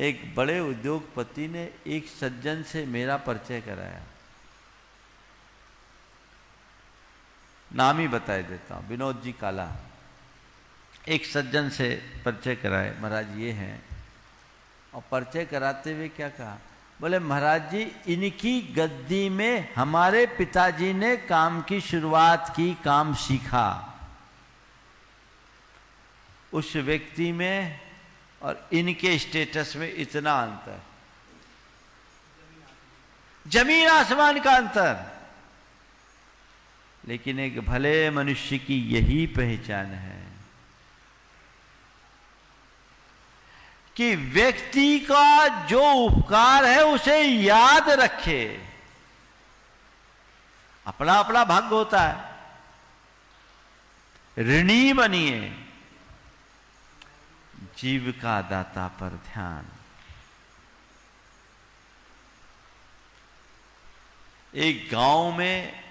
एक बड़े उद्योगपति ने एक सज्जन से मेरा परिचय कराया, नाम ही बता देता हूं, विनोद जी काला। एक सज्जन से परिचय कराए, महाराज ये हैं, और परिचय कराते हुए क्या कहा, बोले महाराज जी इनकी गद्दी में हमारे पिताजी ने काम की शुरुआत की, काम सीखा। उस व्यक्ति में और इनके स्टेटस में इतना अंतर, जमीन आसमान का अंतर। लेकिन एक भले मनुष्य की यही पहचान है कि व्यक्ति का जो उपकार है उसे याद रखे। अपना अपना भाग्य होता है, ऋणी बनिए, जीव का दाता पर ध्यान। एक गांव में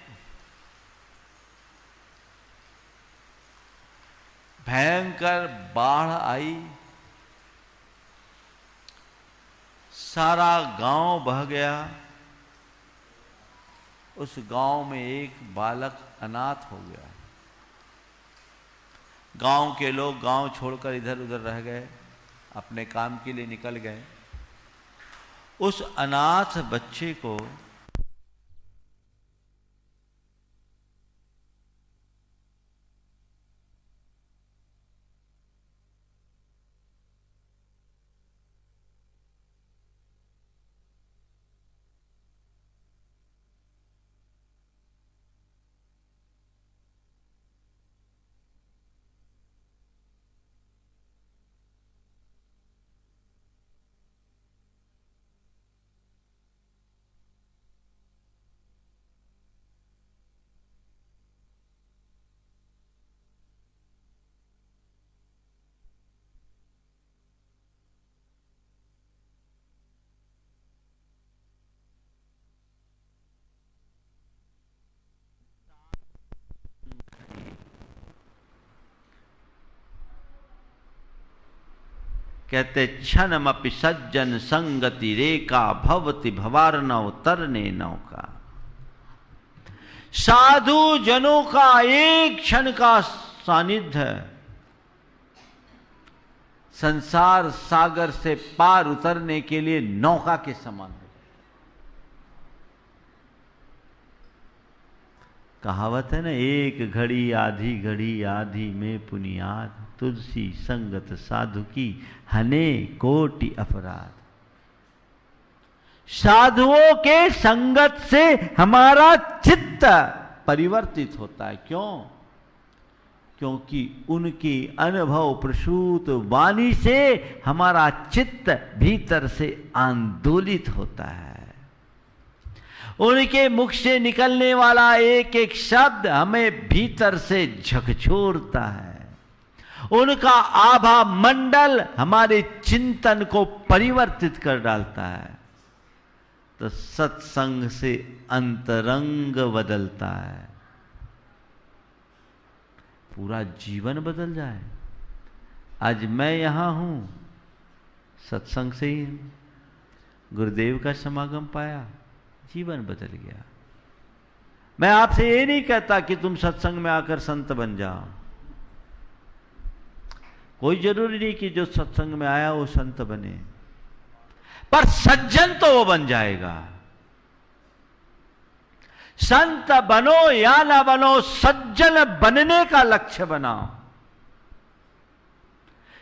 भयंकर बाढ़ आई, सारा गांव बह गया। उस गांव में एक बालक अनाथ हो गया। गांव के लोग गांव छोड़कर इधर उधर रह गए, अपने काम के लिए निकल गए। उस अनाथ बच्चे को कहते क्षणमपि सज्जन संगति रेखा भवति भवार्णव तरने नौका। साधु जनों का एक क्षण का सानिध्य संसार सागर से पार उतरने के लिए नौका के समान है। कहावत है ना, एक घड़ी आधी में पुनियाद, तुलसी संगत साधु की हने कोटि अपराध। साधुओं के संगत से हमारा चित्त परिवर्तित होता है। क्यों? क्योंकि उनकी अनुभव प्रसूत वाणी से हमारा चित्त भीतर से आंदोलित होता है। उनके मुख से निकलने वाला एक एक शब्द हमें भीतर से झकझोरता है। उनका आभा मंडल हमारे चिंतन को परिवर्तित कर डालता है। तो सत्संग से अंतरंग बदलता है, पूरा जीवन बदल जाए। आज मैं यहां हूं सत्संग से ही हूं, गुरुदेव का समागम पाया, जीवन बदल गया। मैं आपसे ये नहीं कहता कि तुम सत्संग में आकर संत बन जाओ। कोई जरूरी नहीं कि जो सत्संग में आया वो संत बने, पर सज्जन तो वो बन जाएगा। संत बनो या ना बनो, सज्जन बनने का लक्ष्य बनाओ।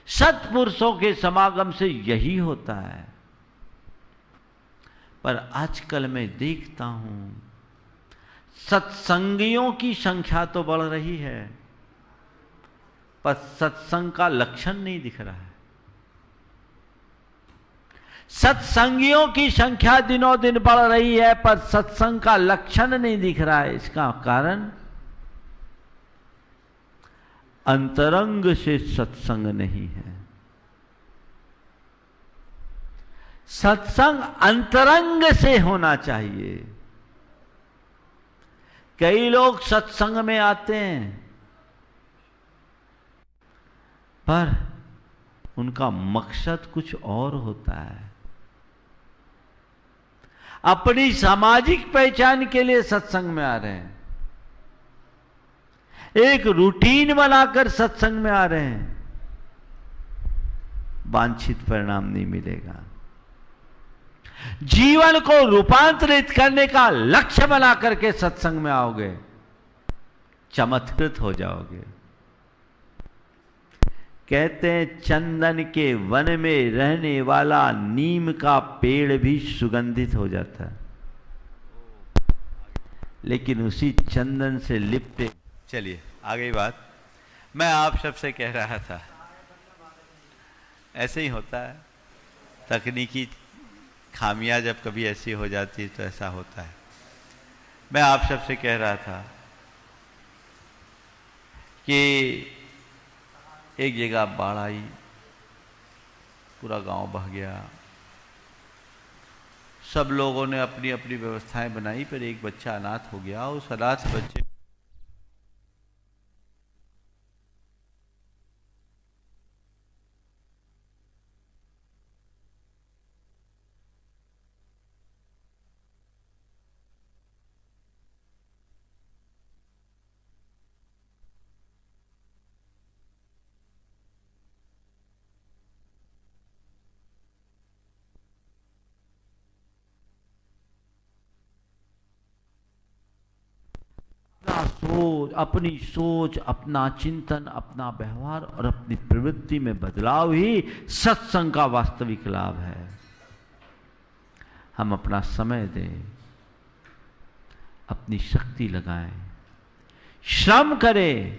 सत्पुरुषों के समागम से यही होता है। पर आजकल मैं देखता हूं सत्संगियों की संख्या तो बढ़ रही है, पर सत्संग का लक्षण नहीं दिख रहा है। सत्संगियों की संख्या दिनों दिन बढ़ रही है, पर सत्संग का लक्षण नहीं दिख रहा है। इसका कारण अंतरंग से सत्संग नहीं है। सत्संग अंतरंग से होना चाहिए। कई लोग सत्संग में आते हैं पर उनका मकसद कुछ और होता है। अपनी सामाजिक पहचान के लिए सत्संग में आ रहे हैं, एक रूटीन बनाकर सत्संग में आ रहे हैं, वांछित परिणाम नहीं मिलेगा। जीवन को रूपांतरित करने का लक्ष्य बना करके सत्संग में आओगे, चमत्कृत हो जाओगे। कहते हैं चंदन के वन में रहने वाला नीम का पेड़ भी सुगंधित हो जाता है, लेकिन उसी चंदन से लिपटे। चलिए आगे बात मैं आप सबसे कह रहा था, ऐसे ही होता है, तकनीकी खामियां जब कभी ऐसी हो जाती है तो ऐसा होता है। मैं आप सबसे कह रहा था कि एक जगह बाढ़ आई, पूरा गांव बह गया, सब लोगों ने अपनी अपनी व्यवस्थाएं बनाई, पर एक बच्चा अनाथ हो गया। उस अनाथ बच्चे अपनी सोच, अपना चिंतन, अपना व्यवहार और अपनी प्रवृत्ति में बदलाव ही सत्संग का वास्तविक लाभ है। हम अपना समय दें, अपनी शक्ति लगाएं, श्रम करें,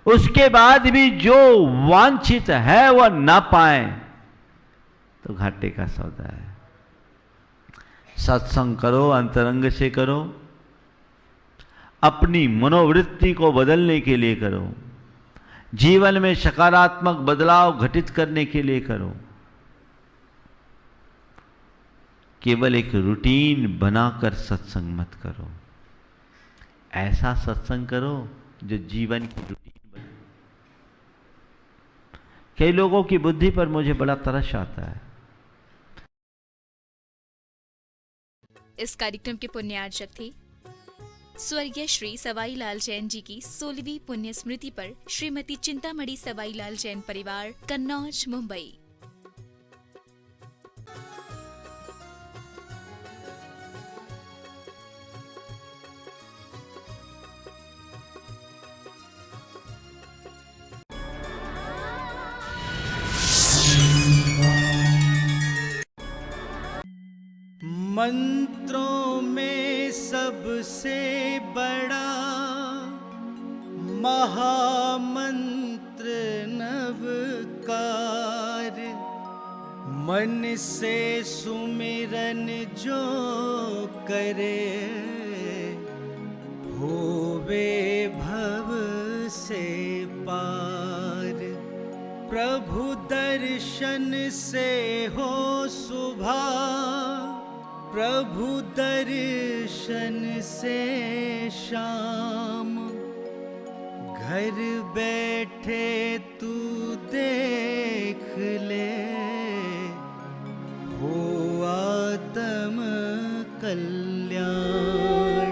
उसके बाद भी जो वांछित है वह ना पाए तो घाटे का सौदा है। सत्संग करो, अंतरंग से करो, अपनी मनोवृत्ति को बदलने के लिए करो, जीवन में सकारात्मक बदलाव घटित करने के लिए करो। केवल एक रूटीन बनाकर सत्संग मत करो, ऐसा सत्संग करो जो जीवन की रूटीन बने। कई लोगों की बुद्धि पर मुझे बड़ा तरस आता है। इस कार्यक्रम के पुण्यार्चक थे स्वर्गीय श्री सवाईलाल जैन जी की 16वीं पुण्य स्मृति पर श्रीमती चिंतामणि सवाईलाल जैन परिवार, कन्नौज, मुंबई। मंत्रों में सबसे बड़ा महामंत्र नवकार, मन से सुमिरन जो करे होवे भव से पार। प्रभु दर्शन से हो सुभा, प्रभु दर्शन से शाम, घर बैठे तू देख ले हो आत्म कल्याण।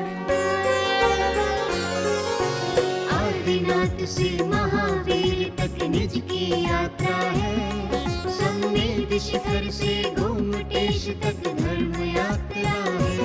आदिनाथ से महावीर तक निज की यात्रा है, सम्मेद शिखर से गोमटेश तक धर्म यात्रा है।